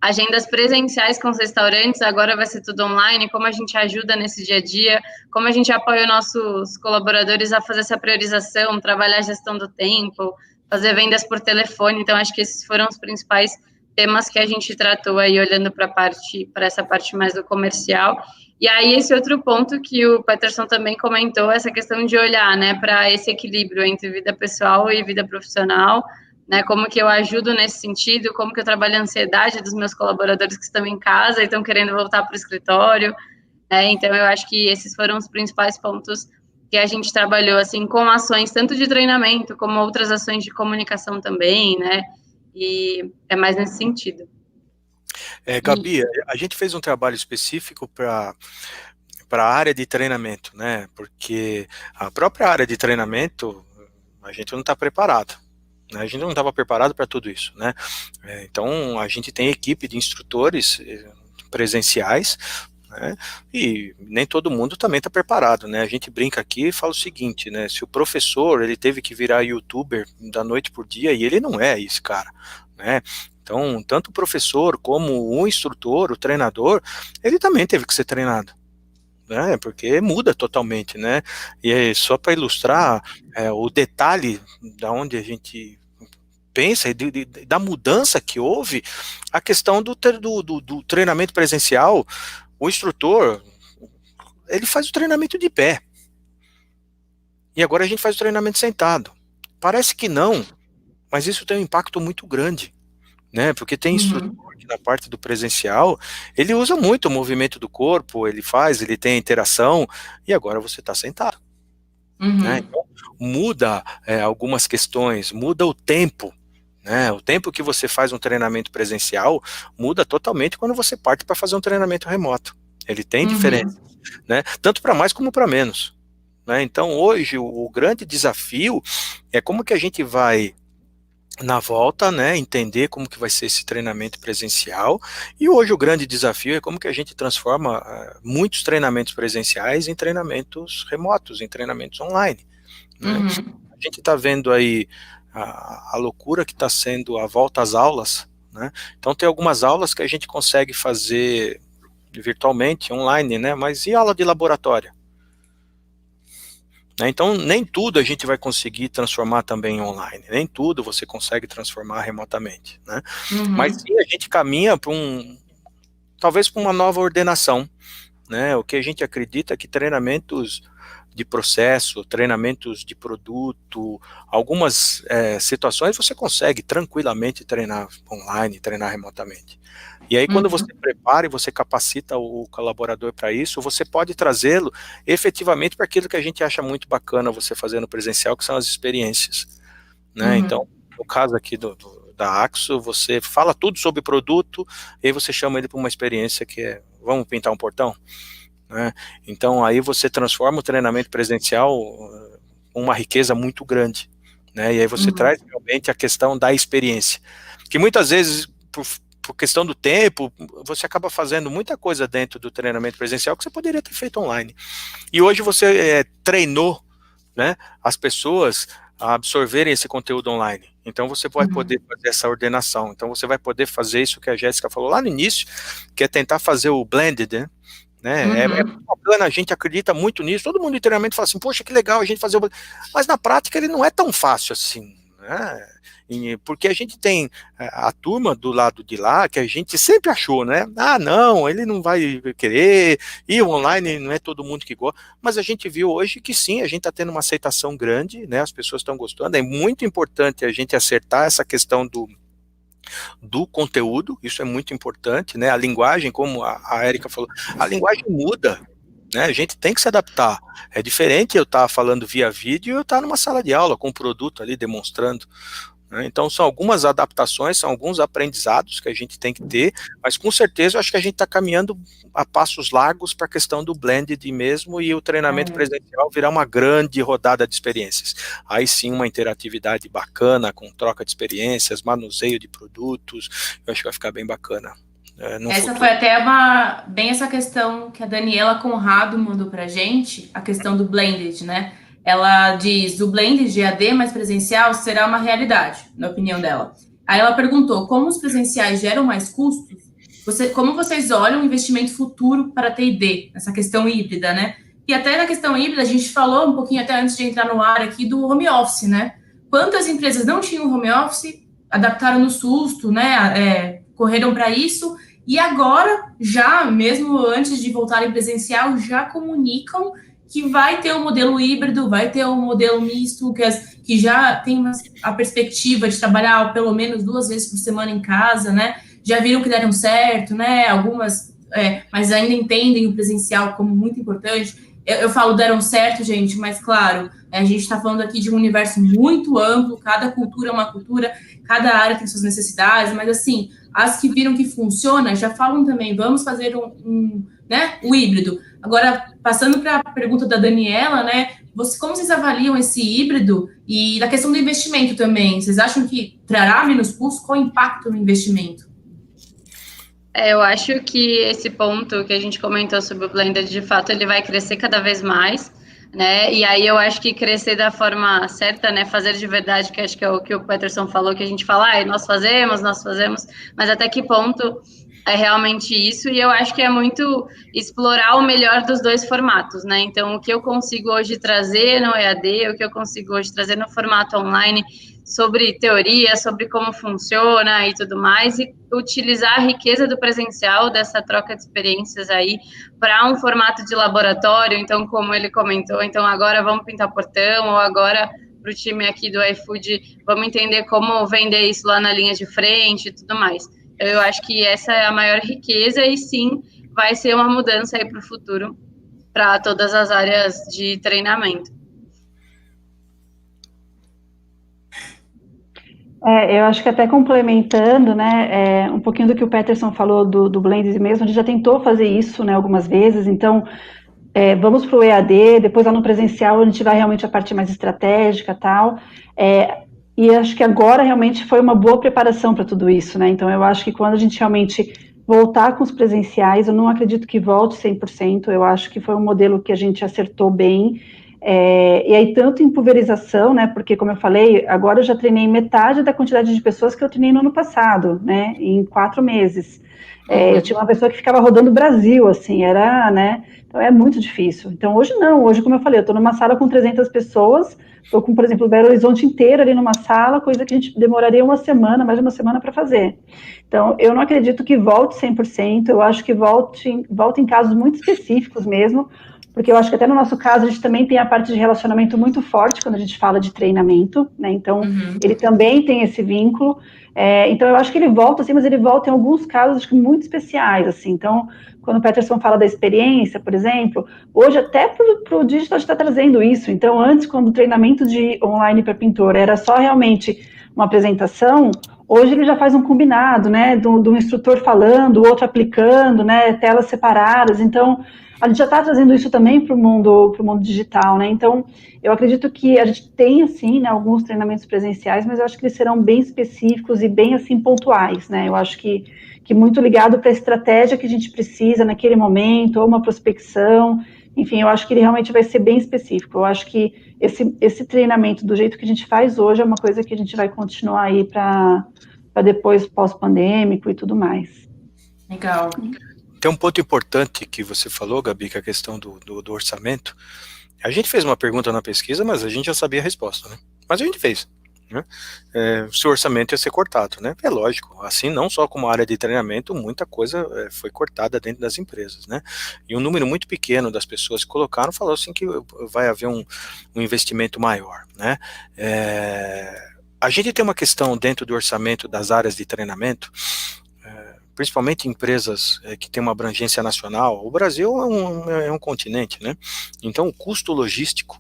agendas presenciais com os restaurantes, agora vai ser tudo online, como a gente ajuda nesse dia a dia, como a gente apoia os nossos colaboradores a fazer essa priorização, trabalhar a gestão do tempo, fazer vendas por telefone. Então, acho que esses foram os principais temas que a gente tratou aí, olhando para essa parte mais do comercial. E aí, esse outro ponto que o Peterson também comentou, essa questão de olhar, né, para esse equilíbrio entre vida pessoal e vida profissional, né, como que eu ajudo nesse sentido, como que eu trabalho a ansiedade dos meus colaboradores que estão em casa e estão querendo voltar para o escritório, né? Então eu acho que esses foram os principais pontos que a gente trabalhou, assim, com ações tanto de treinamento, como outras ações de comunicação também, né, e é mais nesse sentido. Gabi, a gente fez um trabalho específico para a área de treinamento, né, porque a própria área de treinamento, a gente não está preparado. A gente não estava preparado para tudo isso, né? Então, a gente tem equipe de instrutores presenciais, né? E nem todo mundo também está preparado, né? A gente brinca aqui e fala o seguinte, né? Se o professor, ele teve que virar youtuber da noite por dia, e ele não é esse cara, né? Então, tanto o professor como o instrutor, o treinador, ele também teve que ser treinado, né? Porque muda totalmente, né? E aí, só para ilustrar o detalhe da onde a gente pensa e da mudança que houve, a questão do treinamento presencial, o instrutor, ele faz o treinamento de pé. E agora a gente faz o treinamento sentado. Parece que não, mas isso tem um impacto muito grande, né? Porque tem instrutor que na parte do presencial, ele usa muito o movimento do corpo, ele tem a interação, e agora você está sentado. Né? Então, muda algumas questões, muda o tempo, né? O tempo que você faz um treinamento presencial muda totalmente quando você parte para fazer um treinamento remoto. Ele tem diferença, né? Tanto para mais como para menos. Né? Então, hoje, o grande desafio é como que a gente vai, na volta, né, entender como que vai ser esse treinamento presencial, e hoje o grande desafio é como que a gente transforma muitos treinamentos presenciais em treinamentos remotos, em treinamentos online. Né? A gente está vendo aí a loucura que está sendo a volta às aulas, né? Então tem algumas aulas que a gente consegue fazer virtualmente, online, né? Mas e aula de laboratório? Então, nem tudo a gente vai conseguir transformar também online, nem tudo você consegue transformar remotamente, né? Mas sim, a gente caminha para talvez para uma nova ordenação, né? O que a gente acredita é que treinamentos de processo, treinamentos de produto, algumas situações você consegue tranquilamente treinar online, treinar remotamente. E aí, quando você prepara e você capacita o colaborador para isso, você pode trazê-lo efetivamente para aquilo que a gente acha muito bacana você fazer no presencial, que são as experiências, né? Então, no caso aqui da Axo, você fala tudo sobre o produto, e aí você chama ele para uma experiência que é, vamos pintar um portão? Né? Então, aí você transforma o treinamento presencial uma riqueza muito grande, né? E aí você traz realmente a questão da experiência, que muitas vezes, por questão do tempo, você acaba fazendo muita coisa dentro do treinamento presencial que você poderia ter feito online. E hoje você treinou, né, as pessoas a absorverem esse conteúdo online. Então você vai poder fazer essa ordenação. Então você vai poder fazer isso que a Jéssica falou lá no início, que é tentar fazer o blended, né? É muito bacana, a gente acredita muito nisso. Todo mundo em treinamento fala assim, poxa, que legal a gente fazer o blended. Mas na prática ele não é tão fácil assim, né? Porque a gente tem a turma do lado de lá que a gente sempre achou, né? Ah, não, ele não vai querer, e o online não é todo mundo que gosta, mas a gente viu hoje que sim, a gente está tendo uma aceitação grande, né? As pessoas estão gostando, é muito importante a gente acertar essa questão do conteúdo, isso é muito importante, né? A linguagem, como a Érica falou, a linguagem muda, né? A gente tem que se adaptar. É diferente eu estar falando via vídeo e eu estar numa sala de aula com o produto ali demonstrando. Então são algumas adaptações, são alguns aprendizados que a gente tem que ter, mas com certeza eu acho que a gente está caminhando a passos largos para a questão do blended mesmo, e o treinamento presencial virar uma grande rodada de experiências. Aí sim uma interatividade bacana, com troca de experiências, manuseio de produtos, eu acho que vai ficar bem bacana. Essa foi até bem essa questão que a Daniela Conrado mandou para a gente, a questão do blended, né? Ela diz, o blend de EAD mais presencial será uma realidade, na opinião dela. Aí ela perguntou, como os presenciais geram mais custos, como vocês olham o investimento futuro para a TD, essa questão híbrida, né? E até na questão híbrida, a gente falou um pouquinho até antes de entrar no ar aqui do home office, né? Quantas empresas não tinham home office, adaptaram no susto, né? Correram para isso, e agora, já, mesmo antes de voltarem presencial, já comunicam que vai ter um modelo híbrido, vai ter um modelo misto, que já tem a perspectiva de trabalhar pelo menos 2 vezes por semana em casa, né? Já viram que deram certo, né? Algumas, mas ainda entendem o presencial como muito importante. Eu falo deram certo, gente, mas claro, a gente está falando aqui de um universo muito amplo, cada cultura é uma cultura, cada área tem suas necessidades, mas assim, as que viram que funciona já falam também, vamos fazer o híbrido. Agora, passando para a pergunta da Daniela, né? Como vocês avaliam esse híbrido e da questão do investimento também? Vocês acham que trará menos custos? Qual o impacto no investimento? Eu acho que esse ponto que a gente comentou sobre o Blended, de fato, ele vai crescer cada vez mais. né? E aí eu acho que crescer da forma certa, né? Fazer de verdade, que acho que é o que o Peterson falou, que a gente fala, nós fazemos, mas até que ponto é realmente isso? E eu acho que é muito explorar o melhor dos dois formatos, né? Então, o que eu consigo hoje trazer no EAD, o que eu consigo hoje trazer no formato online, sobre teoria, sobre como funciona e tudo mais, e utilizar a riqueza do presencial, dessa troca de experiências aí, para um formato de laboratório. Então, como ele comentou, então agora vamos pintar portão, ou agora para o time aqui do iFood, vamos entender como vender isso lá na linha de frente e tudo mais. Eu acho que essa é a maior riqueza e sim, vai ser uma mudança aí para o futuro, para todas as áreas de treinamento. Eu acho que até complementando, né, um pouquinho do que o Peterson falou do Blended mesmo, a gente já tentou fazer isso, né, algumas vezes, então vamos para o EAD, depois lá no presencial a gente vai realmente a parte mais estratégica e tal, e acho que agora realmente foi uma boa preparação para tudo isso, né, então eu acho que quando a gente realmente voltar com os presenciais, eu não acredito que volte 100%, eu acho que foi um modelo que a gente acertou bem. E aí, tanto em pulverização, né, porque, como eu falei, agora eu já treinei metade da quantidade de pessoas que eu treinei no ano passado, né, em 4 meses. Eu tinha uma pessoa que ficava rodando o Brasil, assim, era, né, então é muito difícil. Então, hoje não, hoje, como eu falei, eu estou numa sala com 300 pessoas, estou com, por exemplo, o Belo Horizonte inteiro ali numa sala, coisa que a gente demoraria uma semana, mais de uma semana para fazer. Então, eu não acredito que volte 100%, eu acho que volte em casos muito específicos mesmo, porque eu acho que até no nosso caso a gente também tem a parte de relacionamento muito forte quando a gente fala de treinamento, né? Então, ele também tem esse vínculo. Então, eu acho que ele volta, assim, mas ele volta em alguns casos, acho que muito especiais, assim. Então, quando o Peterson fala da experiência, por exemplo, hoje até para o digital está trazendo isso. Então, antes, quando o treinamento de online para pintor era só realmente uma apresentação, hoje ele já faz um combinado, né? Do instrutor falando, o outro aplicando, né? Telas separadas. Então, a gente já está trazendo isso também para o mundo digital, né? Então, eu acredito que a gente tem, assim, né, alguns treinamentos presenciais, mas eu acho que eles serão bem específicos e bem, assim, pontuais, né? Eu acho que muito ligado para a estratégia que a gente precisa naquele momento, ou uma prospecção, enfim, eu acho que ele realmente vai ser bem específico. Eu acho que esse treinamento, do jeito que a gente faz hoje, é uma coisa que a gente vai continuar aí para depois, pós-pandêmico e tudo mais. Legal. Tem um ponto importante que você falou, Gabi, que é a questão do orçamento. A gente fez uma pergunta na pesquisa, mas a gente já sabia a resposta, né? Mas a gente fez, né? Se o orçamento ia ser cortado, né? É lógico, assim, não só como área de treinamento, muita coisa foi cortada dentro das empresas, né? E um número muito pequeno das pessoas que colocaram falou assim que vai haver um investimento maior, né? A gente tem uma questão dentro do orçamento das áreas de treinamento, principalmente empresas que têm uma abrangência nacional. O Brasil é um continente, né? Então, o custo logístico,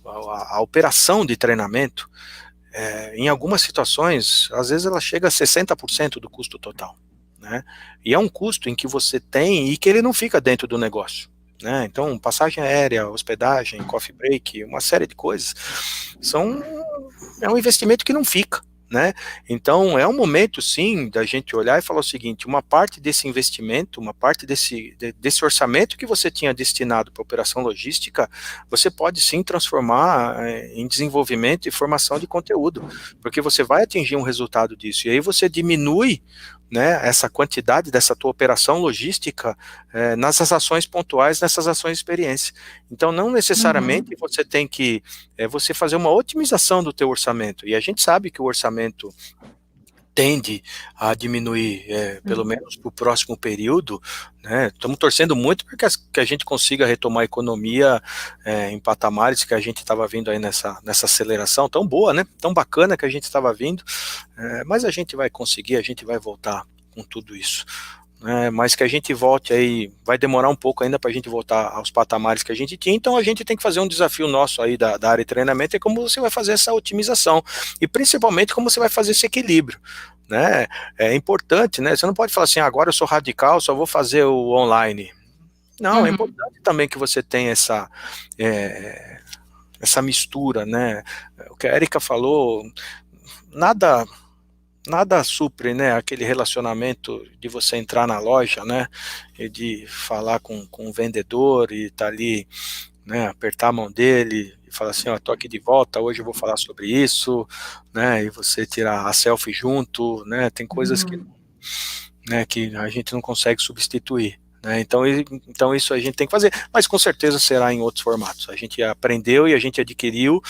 a operação de treinamento, em algumas situações, às vezes ela chega a 60% do custo total, né? E é um custo em que você tem e que ele não fica dentro do negócio, né? Então, passagem aérea, hospedagem, coffee break, uma série de coisas, é um investimento que não fica, né? Então é um momento sim da gente olhar e falar o seguinte: uma parte desse investimento, uma parte desse orçamento que você tinha destinado para operação logística, você pode sim transformar em desenvolvimento e formação de conteúdo, porque você vai atingir um resultado disso, e aí você diminui, né, essa quantidade dessa tua operação logística nessas ações pontuais, nessas ações de experiência. Então não necessariamente você tem que você fazer uma otimização do teu orçamento, e a gente sabe que o orçamento tende a diminuir, pelo menos para o próximo período, né? Estamos torcendo muito para que a gente consiga retomar a economia em patamares que a gente estava vindo aí nessa aceleração tão boa, né? Tão bacana que a gente estava vindo, mas a gente vai conseguir, a gente vai voltar com tudo isso. Mas que a gente volte aí, vai demorar um pouco ainda para a gente voltar aos patamares que a gente tinha, então a gente tem que fazer um desafio nosso aí da área de treinamento, é como você vai fazer essa otimização, e principalmente como você vai fazer esse equilíbrio, né? É importante, né? Você não pode falar assim, agora eu sou radical, só vou fazer o online. Não, é importante também que você tenha essa mistura, né? O que a Erika falou, nada supre, né, aquele relacionamento de você entrar na loja, né, e de falar com o vendedor e tá ali né, apertar a mão dele e falar assim, ó, tô aqui de volta, hoje eu vou falar sobre isso, né, e você tirar a selfie junto, né, tem coisas que, né, que a gente não consegue substituir. Então isso a gente tem que fazer, mas com certeza será em outros formatos. A gente aprendeu e a gente adquiriu,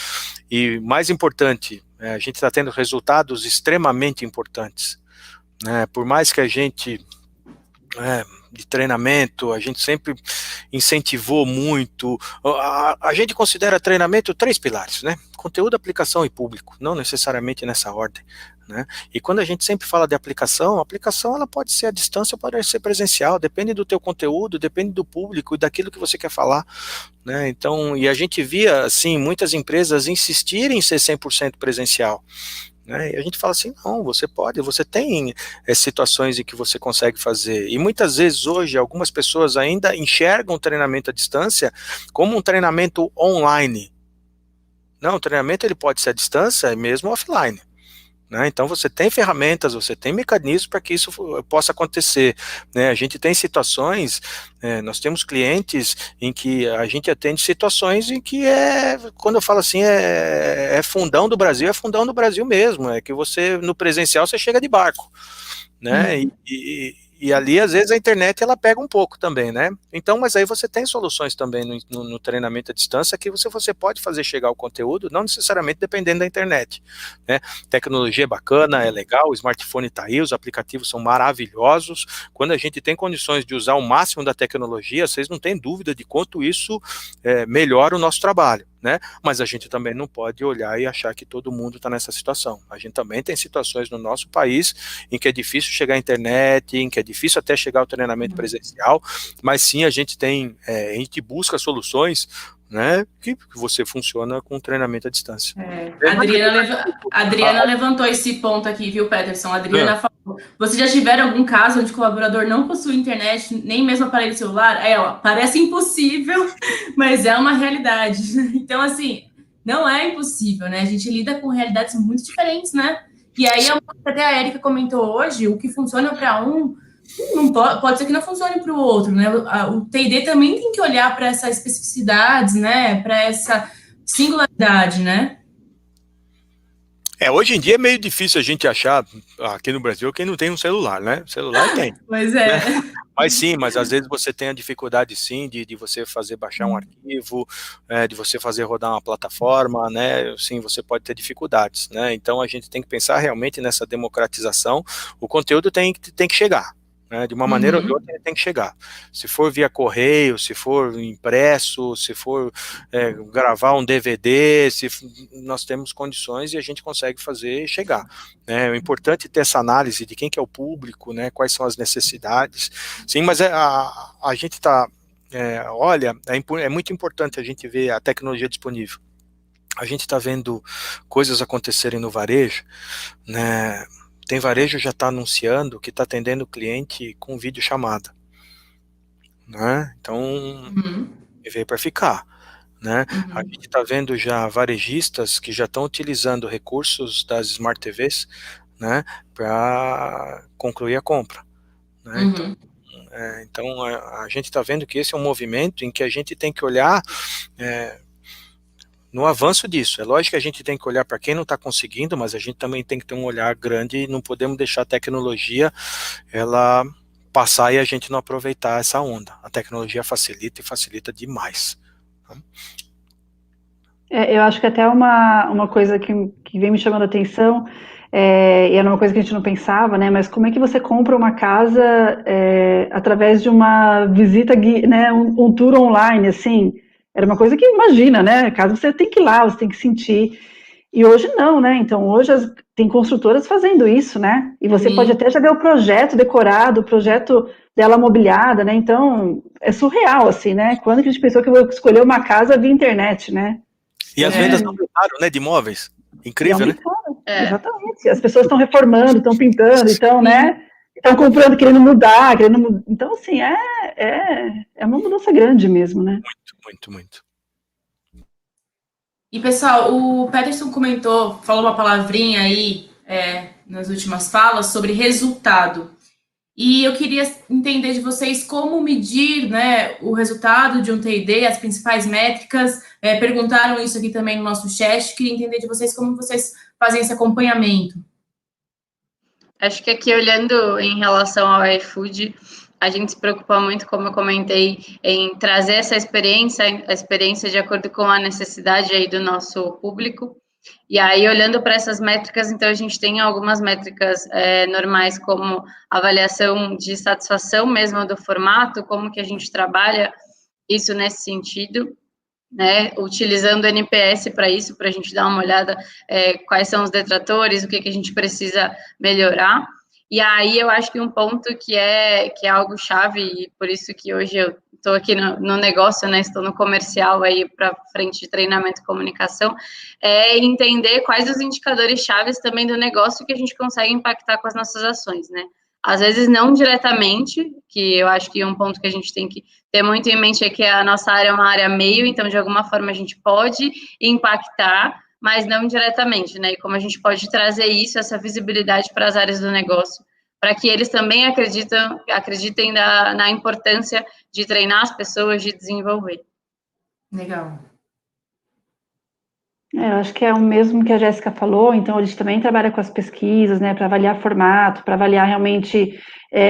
e mais importante, a gente está tendo resultados extremamente importantes, né? Por mais que a gente, de treinamento, a gente sempre incentivou muito, a gente considera treinamento 3 pilares, né? Conteúdo, aplicação e público, não necessariamente nessa ordem, né? E quando a gente sempre fala de aplicação, a aplicação ela pode ser à distância, pode ser presencial, depende do teu conteúdo, depende do público e daquilo que você quer falar, né? Então, e a gente via, assim, muitas empresas insistirem em ser 100% presencial, né? E a gente fala assim, não, você pode, você tem situações em que você consegue fazer, e muitas vezes hoje algumas pessoas ainda enxergam o treinamento à distância como um treinamento online. Não, o treinamento ele pode ser à distância e mesmo offline, né? Então você tem ferramentas, você tem mecanismos para que isso possa acontecer, né? A gente tem situações, nós temos clientes em que a gente atende situações em que quando eu falo assim, é fundão do Brasil, é fundão do Brasil mesmo, é que você no presencial você chega de barco, né? E ali, às vezes, a internet, ela pega um pouco também, né? Então, mas aí você tem soluções também no treinamento à distância que você pode fazer chegar o conteúdo, não necessariamente dependendo da internet, né? Tecnologia é bacana, é legal, o smartphone está aí, os aplicativos são maravilhosos. Quando a gente tem condições de usar o máximo da tecnologia, vocês não têm dúvida de quanto isso melhora o nosso trabalho, né? Mas a gente também não pode olhar e achar que todo mundo está nessa situação. A gente também tem situações no nosso país em que é difícil chegar à internet, em que é difícil até chegar ao treinamento presencial, mas sim a gente a gente busca soluções, né, que você funciona com treinamento à distância. A Adriana levantou esse ponto aqui, viu, Peterson? A Adriana falou, vocês já tiveram algum caso onde o colaborador não possui internet, nem mesmo aparelho celular? Parece impossível, mas é uma realidade. Então, assim, não é impossível, né? A gente lida com realidades muito diferentes, né? E aí, até a Érica comentou hoje, o que funciona para um, não pode ser que não funcione para o outro, né? O T&D também tem que olhar para essas especificidades, né? Para essa singularidade, né? Hoje em dia é meio difícil a gente achar aqui no Brasil quem não tem um celular, né? O celular tem. Pois é. Né? Mas sim, mas às vezes você tem a dificuldade sim de você fazer baixar um arquivo, de você fazer rodar uma plataforma, né? Sim, você pode ter dificuldades, né? Então a gente tem que pensar realmente nessa democratização. O conteúdo tem que chegar, né? De uma maneira ou de outra ele tem que chegar. Se for via correio, se for impresso, se for gravar um DVD, nós temos condições e a gente consegue fazer chegar. É importante ter essa análise de quem que é o público, né? Quais são as necessidades. Sim, mas a gente está... olha, é muito importante a gente ver a tecnologia disponível. A gente está vendo coisas acontecerem no varejo, né? Tem varejo já está anunciando que está atendendo o cliente com videochamada, né? Então, veio para ficar, né? A gente está vendo já varejistas que já estão utilizando recursos das Smart TVs, né, para concluir a compra, né? Então a gente está vendo que esse é um movimento em que a gente tem que olhar no avanço disso. É lógico que a gente tem que olhar para quem não está conseguindo, mas a gente também tem que ter um olhar grande e não podemos deixar a tecnologia ela passar e a gente não aproveitar essa onda. A tecnologia facilita e facilita demais. Eu acho que até uma coisa que vem me chamando a atenção, e era uma coisa que a gente não pensava, né, mas como é que você compra uma casa através de uma visita, né, um tour online, assim? Era uma coisa que, imagina, né, casa você tem que ir lá, você tem que sentir, e hoje não, né, então hoje tem construtoras fazendo isso, né, e você pode até já ver o projeto decorado, o projeto dela mobiliada, né, então é surreal, assim, né, quando que a gente pensou que eu vou escolher uma casa via internet, né? E as vendas aumentaram, né, de imóveis, incrível, né? Exatamente, as pessoas estão reformando, estão pintando, então, né, estão comprando, querendo mudar, então, assim, é uma mudança grande mesmo, né? Muito. E, pessoal, o Peterson falou uma palavrinha aí nas últimas falas sobre resultado. E eu queria entender de vocês como medir, né, o resultado de um TD, as principais métricas. Perguntaram isso aqui também no nosso chat. Queria entender de vocês como vocês fazem esse acompanhamento. Acho que aqui, olhando em relação ao iFood, a gente se preocupa muito, como eu comentei, em trazer essa experiência, a experiência de acordo com a necessidade aí do nosso público. E aí, olhando para essas métricas, então a gente tem algumas métricas normais, como avaliação de satisfação mesmo do formato, como que a gente trabalha isso nesse sentido, né? Utilizando o NPS para isso, para a gente dar uma olhada quais são os detratores, o que a gente precisa melhorar. E aí eu acho que um ponto que é algo chave, e por isso que hoje eu estou aqui no negócio, né, estou no comercial aí para frente de treinamento e comunicação, é entender quais os indicadores chaves também do negócio que a gente consegue impactar com as nossas ações, né? Às vezes não diretamente, que eu acho que um ponto que a gente tem que ter muito em mente é que a nossa área é uma área meio, então de alguma forma a gente pode impactar, mas não diretamente, né? E como a gente pode trazer isso, essa visibilidade para as áreas do negócio, para que eles também acreditem na importância de treinar as pessoas, de desenvolver. Legal. Eu acho que é o mesmo que a Jéssica falou, então a gente também trabalha com as pesquisas, né, para avaliar formato, para avaliar realmente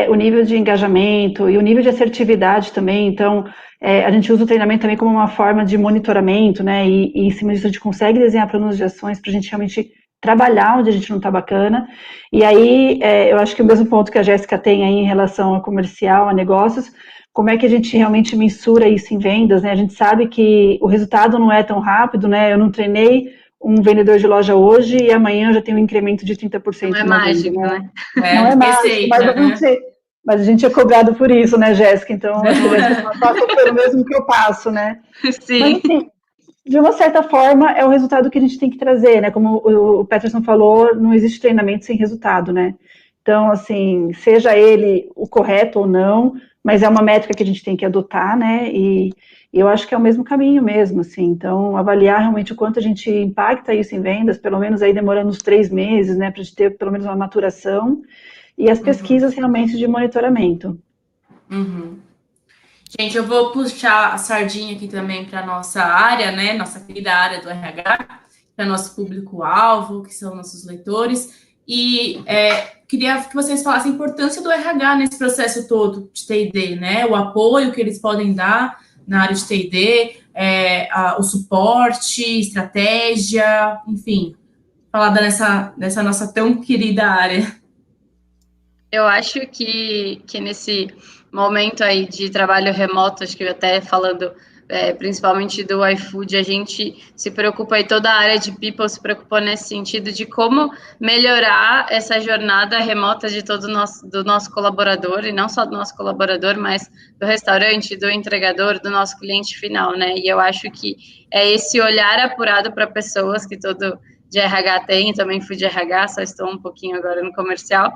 o nível de engajamento e o nível de assertividade também, então a gente usa o treinamento também como uma forma de monitoramento, né, e em cima disso a gente consegue desenhar planos de ações para a gente realmente trabalhar onde a gente não está bacana, e aí eu acho que o mesmo ponto que a Jéssica tem aí em relação ao comercial, a negócios, como é que a gente realmente mensura isso em vendas, né? A gente sabe que o resultado não é tão rápido, né? Eu não treinei um vendedor de loja hoje e amanhã eu já tenho um incremento de 30% Não é na mágico, venda, né? Não é mágico, mas a gente é cobrado por isso, né, Jéssica? Então, a Jéssica passa pelo mesmo que eu passo, né? Sim. Mas, assim, de uma certa forma, é o resultado que a gente tem que trazer, né? Como o Peterson falou, não existe treinamento sem resultado, né? Então, assim, seja ele o correto ou não, mas é uma métrica que a gente tem que adotar, né? E eu acho que é o mesmo caminho mesmo, assim. Então, avaliar realmente o quanto a gente impacta isso em vendas, pelo menos aí demorando uns 3 meses, né? Para a gente ter pelo menos uma maturação. E as pesquisas realmente de monitoramento. Uhum. Gente, eu vou puxar a sardinha aqui também para a nossa área, né? Nossa querida área do RH, para nosso público-alvo, que são nossos leitores. E queria que vocês falassem a importância do RH nesse processo todo de TD, né? O apoio que eles podem dar na área de TD, o suporte, estratégia, enfim, falar dessa nossa tão querida área. Eu acho que nesse momento aí de trabalho remoto, acho que até falando principalmente do iFood, a gente se preocupa, e toda a área de people se preocupou nesse sentido de como melhorar essa jornada remota de do nosso colaborador, e não só do nosso colaborador, mas do restaurante, do entregador, do nosso cliente final, né? E eu acho que é esse olhar apurado para pessoas que todo de RH tem, também fui de RH, só estou um pouquinho agora no comercial,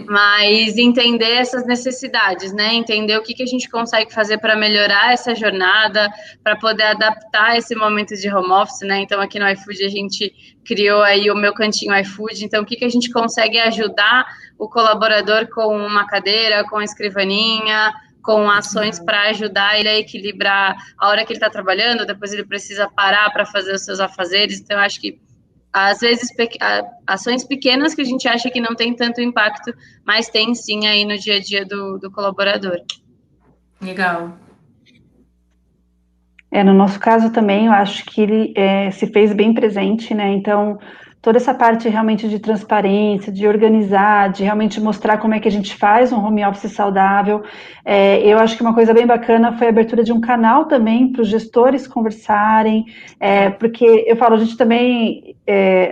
mas entender essas necessidades, né? Entender o que a gente consegue fazer para melhorar essa jornada, para poder adaptar esse momento de home office, né? Então, aqui no iFood, a gente criou aí o meu cantinho iFood, então, o que a gente consegue ajudar o colaborador com uma cadeira, com a escrivaninha, com ações para ajudar ele a equilibrar a hora que ele está trabalhando, depois ele precisa parar para fazer os seus afazeres, então, eu acho que às vezes ações pequenas que a gente acha que não tem tanto impacto, mas tem sim aí no dia a dia do colaborador. Legal. No nosso caso também, eu acho que ele se fez bem presente, né? Então, toda essa parte realmente de transparência, de organizar, de realmente mostrar como é que a gente faz um home office saudável. Eu acho que uma coisa bem bacana foi a abertura de um canal também para os gestores conversarem, porque eu falo, a gente também,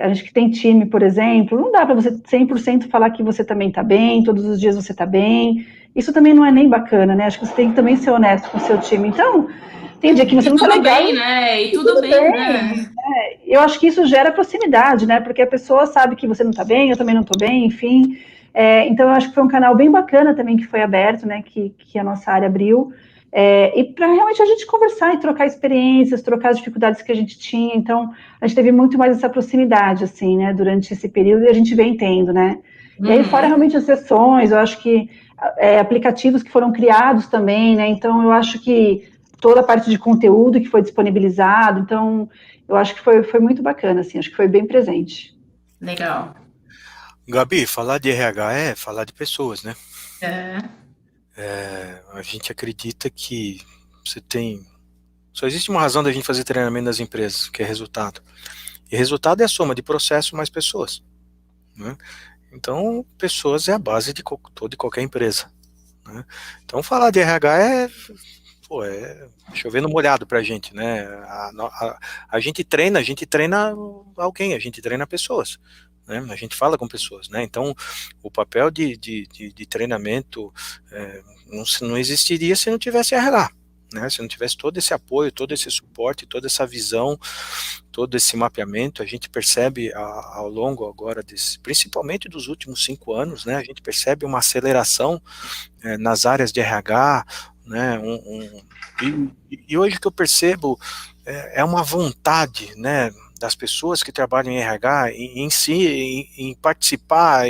a gente que tem time, por exemplo, não dá para você 100% falar que você também está bem, todos os dias você está bem. Isso também não é nem bacana, né? Acho que você tem que também ser honesto com o seu time. Então, tem dia que você não tá legal. Bem, né? E tudo bem, né? Eu acho que isso gera proximidade, né? Porque a pessoa sabe que você não tá bem, eu também não tô bem, enfim. Então, eu acho que foi um canal bem bacana também que foi aberto, né? Que a nossa área abriu. E para realmente a gente conversar e trocar experiências, trocar as dificuldades que a gente tinha. Então, a gente teve muito mais essa proximidade, assim, né? Durante esse período, e a gente vem tendo, né? E aí, fora realmente as sessões, eu acho que aplicativos que foram criados também, né? Então, eu acho que toda a parte de conteúdo que foi disponibilizado, então, eu acho que foi muito bacana, assim, acho que foi bem presente. Legal. Gabi, falar de RH é falar de pessoas, né? É. A gente acredita que só existe uma razão da gente fazer treinamento nas empresas, que é resultado. E resultado é a soma de processo mais pessoas, né? Então, pessoas é a base de toda e qualquer empresa, né? Então, falar de RH é chovendo molhado pra gente, né? A gente treina alguém, a gente treina pessoas, né? A gente fala com pessoas, né? Então, o papel de treinamento não existiria se não tivesse RH, né? Se não tivesse todo esse apoio, todo esse suporte, toda essa visão, todo esse mapeamento. A gente percebe ao longo agora, principalmente dos últimos 5 anos, né? A gente percebe uma aceleração nas áreas de RH, né? E hoje o que eu percebo é uma vontade, né, das pessoas que trabalham em RH em participar,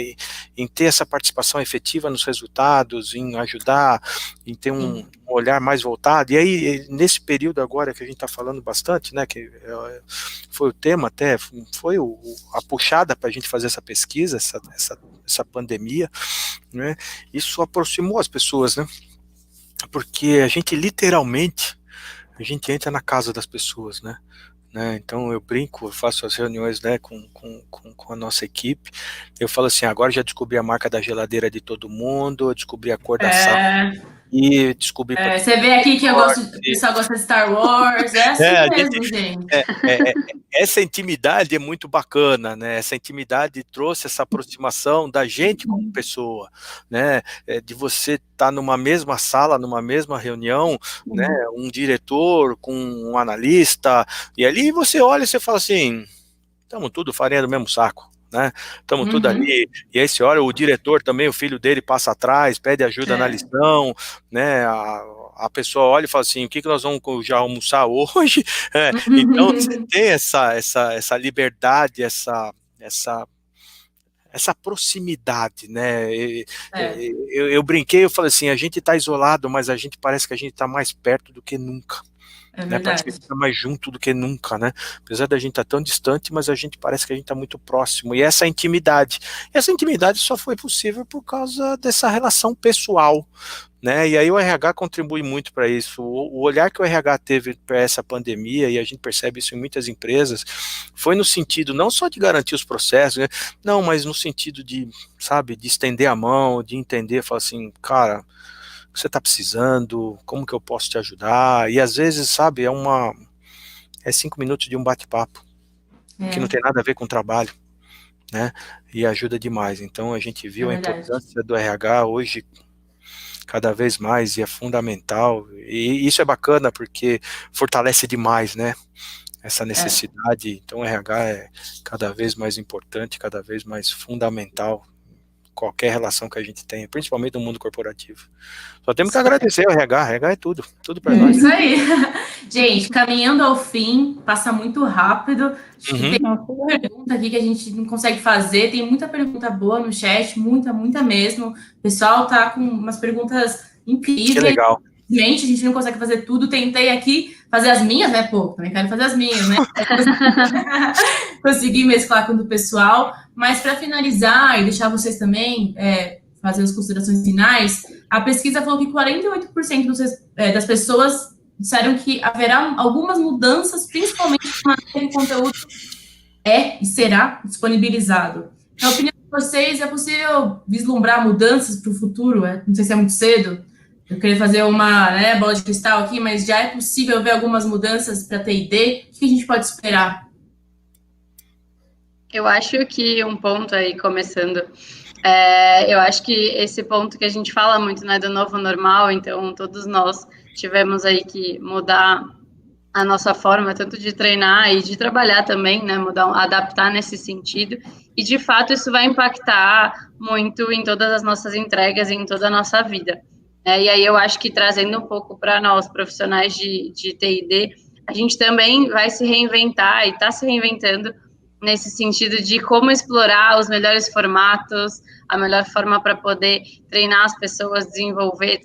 em ter essa participação efetiva nos resultados, em ajudar, em ter um olhar mais voltado. E aí, nesse período agora que a gente está falando bastante, né, que foi o tema até, foi a puxada para a gente fazer essa pesquisa, essa pandemia, né, isso aproximou as pessoas, né, porque a gente literalmente, a gente entra na casa das pessoas, né? Então eu brinco, eu faço as reuniões, né, com a nossa equipe, eu falo assim, agora já descobri a marca da geladeira de todo mundo, eu descobri a cor da sala, e descobri... Você vê aqui que o pessoal gosta de Star Wars, é assim mesmo, gente. Essa intimidade é muito bacana, né? Essa intimidade trouxe essa aproximação da gente como pessoa, né? De você estar numa mesma sala, numa mesma reunião, né? Um diretor com um analista, e ali você olha e você fala assim, estamos tudo farinha do mesmo saco, né? Estamos tudo ali, e aí você olha, o diretor também, o filho dele passa atrás, pede ajuda na lição, né? A pessoa olha e fala assim, o que nós vamos já almoçar hoje? Então você tem essa liberdade, essa proximidade, né? Eu brinquei, eu falei assim, a gente está isolado, mas a gente parece que a gente está mais perto do que nunca. Né, parece que a gente está mais junto do que nunca, né? Apesar da gente estar tão distante, mas a gente parece que a gente está muito próximo. E essa intimidade só foi possível por causa dessa relação pessoal, né? E aí o RH contribui muito para isso. O olhar que o RH teve para essa pandemia, e a gente percebe isso em muitas empresas, foi no sentido não só de garantir os processos, né? Não, mas no sentido de, sabe, de estender a mão, de entender, falar assim, cara, você está precisando, como que eu posso te ajudar? E às vezes, sabe, é 5 minutos de um bate-papo, que não tem nada a ver com o trabalho, né? E ajuda demais. Então a gente viu a importância do RH hoje cada vez mais, e é fundamental. E isso é bacana porque fortalece demais, né? Essa necessidade. Então o RH é cada vez mais importante, cada vez mais fundamental, qualquer relação que a gente tenha, principalmente no mundo corporativo. Só temos que agradecer ao RH é tudo para nós. Isso aí. Gente, caminhando ao fim, passa muito rápido. Acho que tem muita pergunta aqui que a gente não consegue fazer, tem muita pergunta boa no chat, muita mesmo. O pessoal tá com umas perguntas incríveis. Que legal. Gente, a gente não consegue fazer tudo, tentei aqui fazer as minhas, né, pô, também quero fazer as minhas, né, consegui mesclar com o do pessoal, mas para finalizar e deixar vocês também fazer as considerações finais, a pesquisa falou que 48% das pessoas disseram que haverá algumas mudanças, principalmente na maneira que o conteúdo e será disponibilizado. Na opinião de vocês, é possível vislumbrar mudanças para o futuro? Não sei se é muito cedo. Eu queria fazer uma bola de cristal aqui, mas já é possível ver algumas mudanças para T&D? O que a gente pode esperar? Eu acho que um ponto aí, começando, eu acho que esse ponto que a gente fala muito, né, do novo normal, então todos nós tivemos aí que mudar a nossa forma, tanto de treinar e de trabalhar também, né, adaptar nesse sentido, e de fato isso vai impactar muito em todas as nossas entregas e em toda a nossa vida. E aí eu acho que trazendo um pouco para nós, profissionais de T&D, a gente também vai se reinventar e está se reinventando nesse sentido de como explorar os melhores formatos, a melhor forma para poder treinar as pessoas, desenvolver,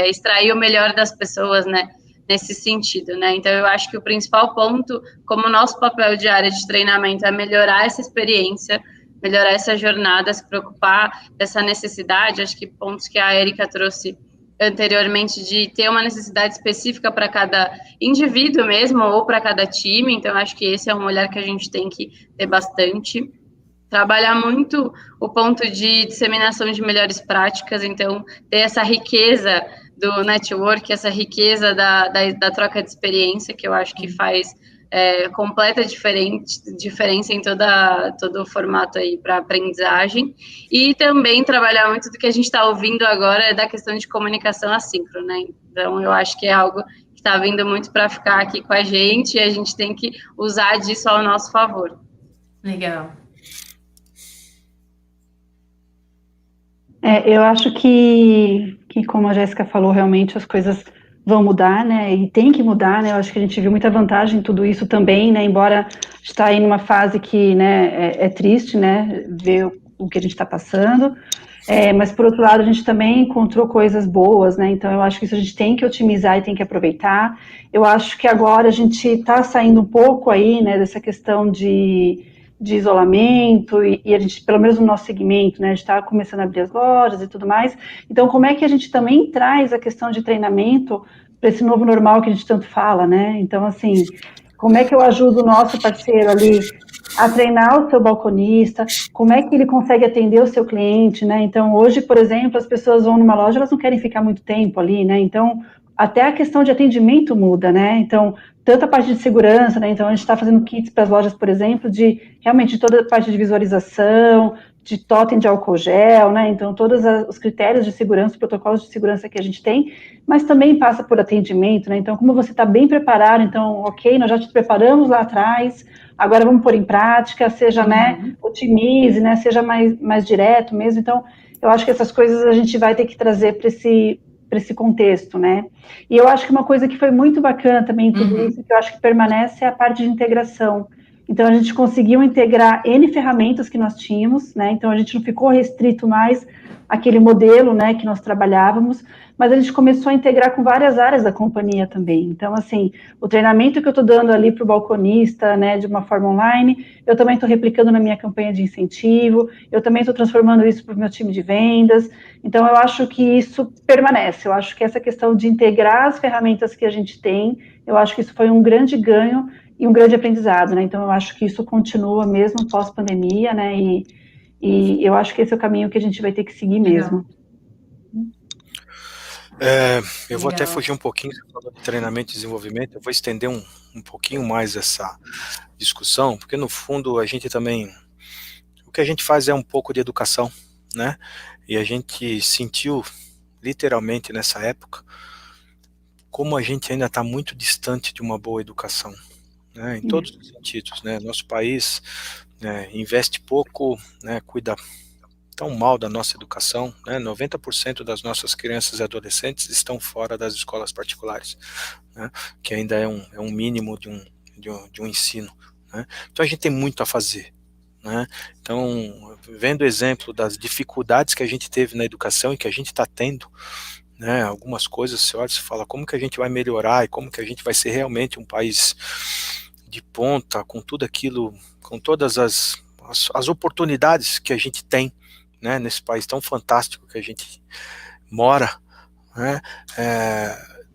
extrair o melhor das pessoas, né, nesse sentido, né? Então, eu acho que o principal ponto, como nosso papel de área de treinamento, é melhorar essa experiência, melhorar essa jornada, se preocupar dessa necessidade, acho que pontos que a Erika trouxe anteriormente, de ter uma necessidade específica para cada indivíduo mesmo, ou para cada time, então acho que esse é um olhar que a gente tem que ter bastante. Trabalhar muito o ponto de disseminação de melhores práticas, então ter essa riqueza do network, essa riqueza da troca de experiência, que eu acho que faz completa diferença em todo o formato aí para aprendizagem, e também trabalhar muito do que a gente está ouvindo agora da questão de comunicação assíncrona, né? Então eu acho que é algo que está vindo muito para ficar aqui com a gente, e a gente tem que usar disso ao nosso favor. Legal. Eu acho que como a Jéssica falou, realmente as coisas vão mudar, né, e tem que mudar, né, eu acho que a gente viu muita vantagem em tudo isso também, né, embora está aí numa fase que, né, é triste, né, ver o que a gente está passando, mas por outro lado a gente também encontrou coisas boas, né, então eu acho que isso a gente tem que otimizar e tem que aproveitar. Eu acho que agora a gente está saindo um pouco aí, né, dessa questão de isolamento, e a gente, pelo menos no nosso segmento, né, a gente está começando a abrir as lojas e tudo mais, então como é que a gente também traz a questão de treinamento para esse novo normal que a gente tanto fala, né, então assim, como é que eu ajudo o nosso parceiro ali a treinar o seu balconista, como é que ele consegue atender o seu cliente, né, então hoje, por exemplo, as pessoas vão numa loja, elas não querem ficar muito tempo ali, né, então até a questão de atendimento muda, né, então tanto a parte de segurança, né, então a gente está fazendo kits para as lojas, por exemplo, de realmente toda a parte de visualização, de totem de álcool gel, né, então todos os critérios de segurança, os protocolos de segurança que a gente tem, mas também passa por atendimento, né, então como você está bem preparado, então ok, nós já te preparamos lá atrás, agora vamos pôr em prática, seja, né, otimize, né, seja mais direto mesmo, então eu acho que essas coisas a gente vai ter que trazer para esse contexto, né? E eu acho que uma coisa que foi muito bacana também em tudo isso, que eu acho que permanece, é a parte de integração. Então, a gente conseguiu integrar N ferramentas que nós tínhamos, né? Então, a gente não ficou restrito mais àquele modelo, né, que nós trabalhávamos, mas a gente começou a integrar com várias áreas da companhia também. Então, assim, o treinamento que eu estou dando ali para o balconista, né, de uma forma online, eu também estou replicando na minha campanha de incentivo, eu também estou transformando isso para o meu time de vendas. Então, eu acho que isso permanece. Eu acho que essa questão de integrar as ferramentas que a gente tem, eu acho que isso foi um grande ganho e um grande aprendizado, né? Então, eu acho que isso continua mesmo pós-pandemia, né? E eu acho que esse é o caminho que a gente vai ter que seguir mesmo. Eu vou até fugir um pouquinho de treinamento e desenvolvimento, eu vou estender um pouquinho mais essa discussão, porque no fundo a gente também, o que a gente faz é um pouco de educação, né? E a gente sentiu literalmente nessa época como a gente ainda está muito distante de uma boa educação, né? Em todos os sentidos, né? Nosso país investe pouco, né? Cuida tão mal da nossa educação, né? 90% das nossas crianças e adolescentes estão fora das escolas particulares, né? Que ainda é um mínimo de um ensino, né? Então a gente tem muito a fazer, né? Então, vendo o exemplo das dificuldades que a gente teve na educação e que a gente está tendo, né? Algumas coisas você olha e fala, como que a gente vai melhorar e como que a gente vai ser realmente um país de ponta, com tudo aquilo, com todas as oportunidades que a gente tem, né, nesse país tão fantástico que a gente mora, né,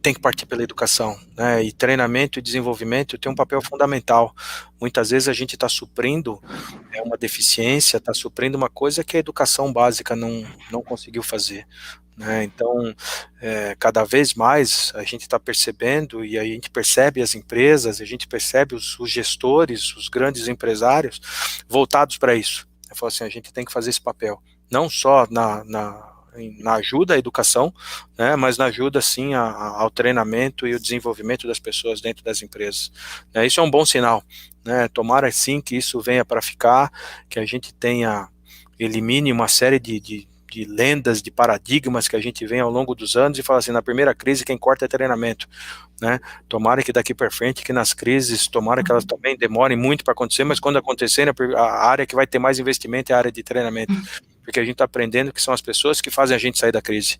tem que partir pela educação, né, e treinamento e desenvolvimento tem um papel fundamental. Muitas vezes a gente está suprindo uma deficiência, está suprindo uma coisa que a educação básica não conseguiu fazer, né? Então, cada vez mais a gente está percebendo, e aí a gente percebe as empresas, a gente percebe os gestores, os grandes empresários voltados para isso. Eu falo assim, a gente tem que fazer esse papel, não só na ajuda à educação, né, mas na ajuda, sim, ao treinamento e o desenvolvimento das pessoas dentro das empresas. Isso é um bom sinal, né? Tomara, sim, que isso venha para ficar, que a gente elimine uma série de lendas, de paradigmas que a gente vem ao longo dos anos e fala assim, na primeira crise quem corta é treinamento, né? Tomara que daqui para frente, que nas crises, tomara que elas também demorem muito para acontecer, mas quando acontecerem, a área que vai ter mais investimento é a área de treinamento, porque a gente está aprendendo que são as pessoas que fazem a gente sair da crise,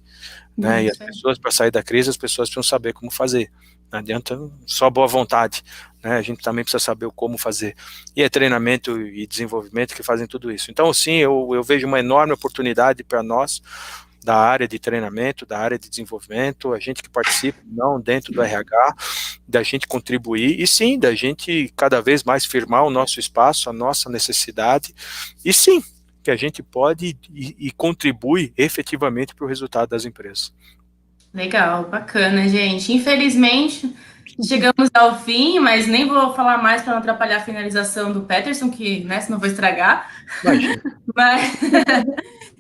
né? E as pessoas, para sair da crise, as pessoas precisam saber como fazer. Não adianta só boa vontade, né? A gente também precisa saber o como fazer. E é treinamento e desenvolvimento que fazem tudo isso. Então, sim, eu vejo uma enorme oportunidade para nós, da área de treinamento, da área de desenvolvimento, a gente que participa, não dentro do RH, da gente contribuir, e sim, da gente cada vez mais firmar o nosso espaço, a nossa necessidade, e sim, que a gente pode e contribui efetivamente para o resultado das empresas. Legal, bacana, gente. Infelizmente, chegamos ao fim, mas nem vou falar mais para não atrapalhar a finalização do Peterson, que, né, senão vou estragar. Imagina. Mas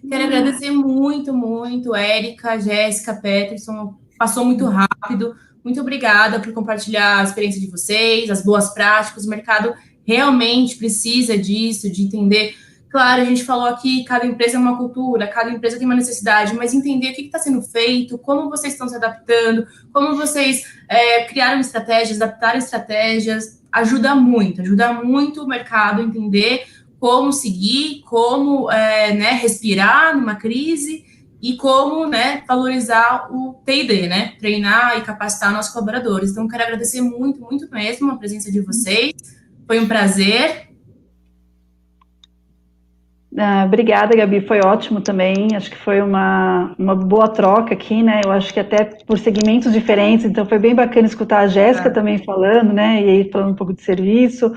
quero agradecer muito, muito, Érica, Jéssica, Peterson, passou muito rápido. Muito obrigada por compartilhar a experiência de vocês, as boas práticas. O mercado realmente precisa disso, de entender. Claro, a gente falou aqui, cada empresa é uma cultura, cada empresa tem uma necessidade, mas entender o que está sendo feito, como vocês estão se adaptando, como vocês criaram estratégias, adaptaram estratégias, ajuda muito o mercado a entender como seguir, como respirar numa crise e como valorizar o T&D, treinar e capacitar nossos colaboradores. Então, quero agradecer muito, muito mesmo a presença de vocês, foi um prazer. Obrigada, Gabi, foi ótimo também, acho que foi uma boa troca aqui, né, eu acho que até por segmentos diferentes, então foi bem bacana escutar a Jéssica também falando, né, e aí falando um pouco de serviço,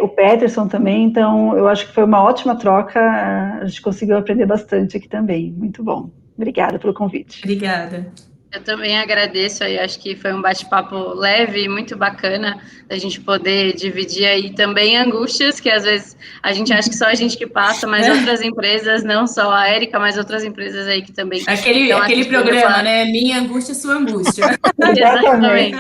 o Peterson também, então eu acho que foi uma ótima troca, a gente conseguiu aprender bastante aqui também, muito bom. Obrigada pelo convite. Obrigada. Eu também agradeço aí, acho que foi um bate-papo leve e muito bacana da gente poder dividir aí também angústias, que às vezes a gente acha que só a gente que passa, mas outras empresas, não só a Érica, mas outras empresas aí que também... Aquele programa, né? Minha angústia, sua angústia. Exatamente.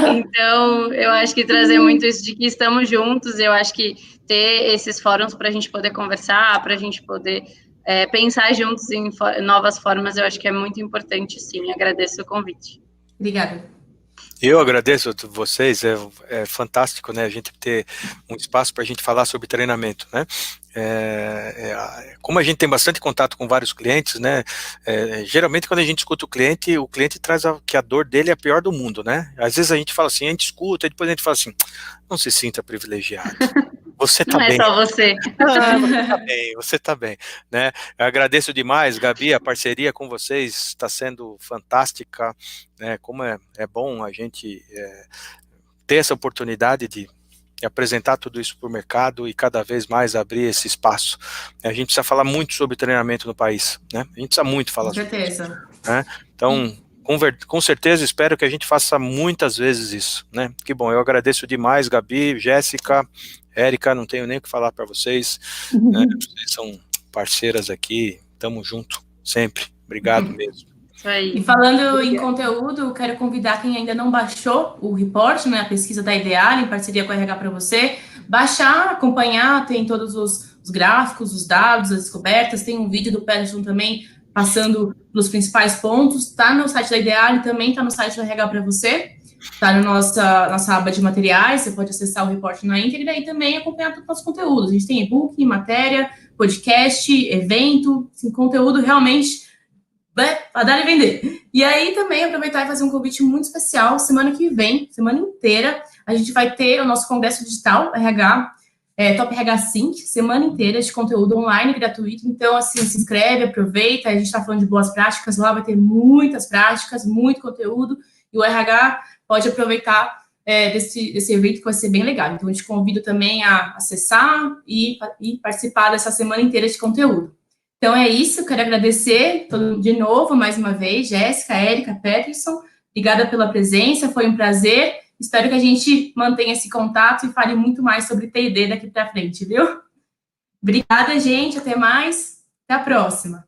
Então, eu acho que trazer muito isso de que estamos juntos, eu acho que ter esses fóruns para a gente poder conversar, para a gente poder... pensar juntos em novas formas, eu acho que é muito importante, sim. Agradeço o convite. Obrigada. Eu agradeço a vocês, é fantástico, né, a gente ter um espaço para a gente falar sobre treinamento, né, como a gente tem bastante contato com vários clientes, né, geralmente quando a gente escuta o cliente traz que a dor dele é a pior do mundo, né, às vezes a gente fala assim, a gente escuta, e depois a gente fala assim, não se sinta privilegiado. Você tá bem. Não é só você. Você tá bem, né? Eu agradeço demais, Gabi, a parceria com vocês está sendo fantástica, né? Como é bom a gente ter essa oportunidade de apresentar tudo isso para o mercado e cada vez mais abrir esse espaço. A gente precisa falar muito sobre treinamento no país, né? A gente precisa muito falar sobre isso. Com certeza. Né? Então, com certeza, espero que a gente faça muitas vezes isso, né? Que bom, eu agradeço demais, Gabi, Jéssica, Érica, não tenho nem o que falar para vocês, né? Vocês são parceiras aqui, tamo junto, sempre, obrigado mesmo. Isso aí. E falando em conteúdo, quero convidar quem ainda não baixou o report, né, a pesquisa da Ideal, em parceria com a RH para você, baixar, acompanhar, tem todos os gráficos, os dados, as descobertas, tem um vídeo do Peterson também, passando pelos principais pontos, está no site da Ideal e também está no site do RH para você, está na nossa aba de materiais, você pode acessar o report na íntegra e também acompanhar todos os nossos conteúdos. A gente tem e-book, matéria, podcast, evento, assim, conteúdo realmente para dar e vender. E aí também aproveitar e fazer um convite muito especial, semana que vem, semana inteira, a gente vai ter o nosso congresso digital, RH, Top RH Sync, semana inteira de conteúdo online, gratuito, então assim, se inscreve, aproveita, a gente está falando de boas práticas, lá vai ter muitas práticas, muito conteúdo, e o RH pode aproveitar desse evento que vai ser bem legal. Então, eu te convido também a acessar e participar dessa semana inteira de conteúdo. Então, é isso. Quero agradecer de novo, mais uma vez, Jéssica, Érica, Peterson. Obrigada pela presença, foi um prazer. Espero que a gente mantenha esse contato e fale muito mais sobre T&D daqui para frente, viu? Obrigada, gente. Até mais. Até a próxima.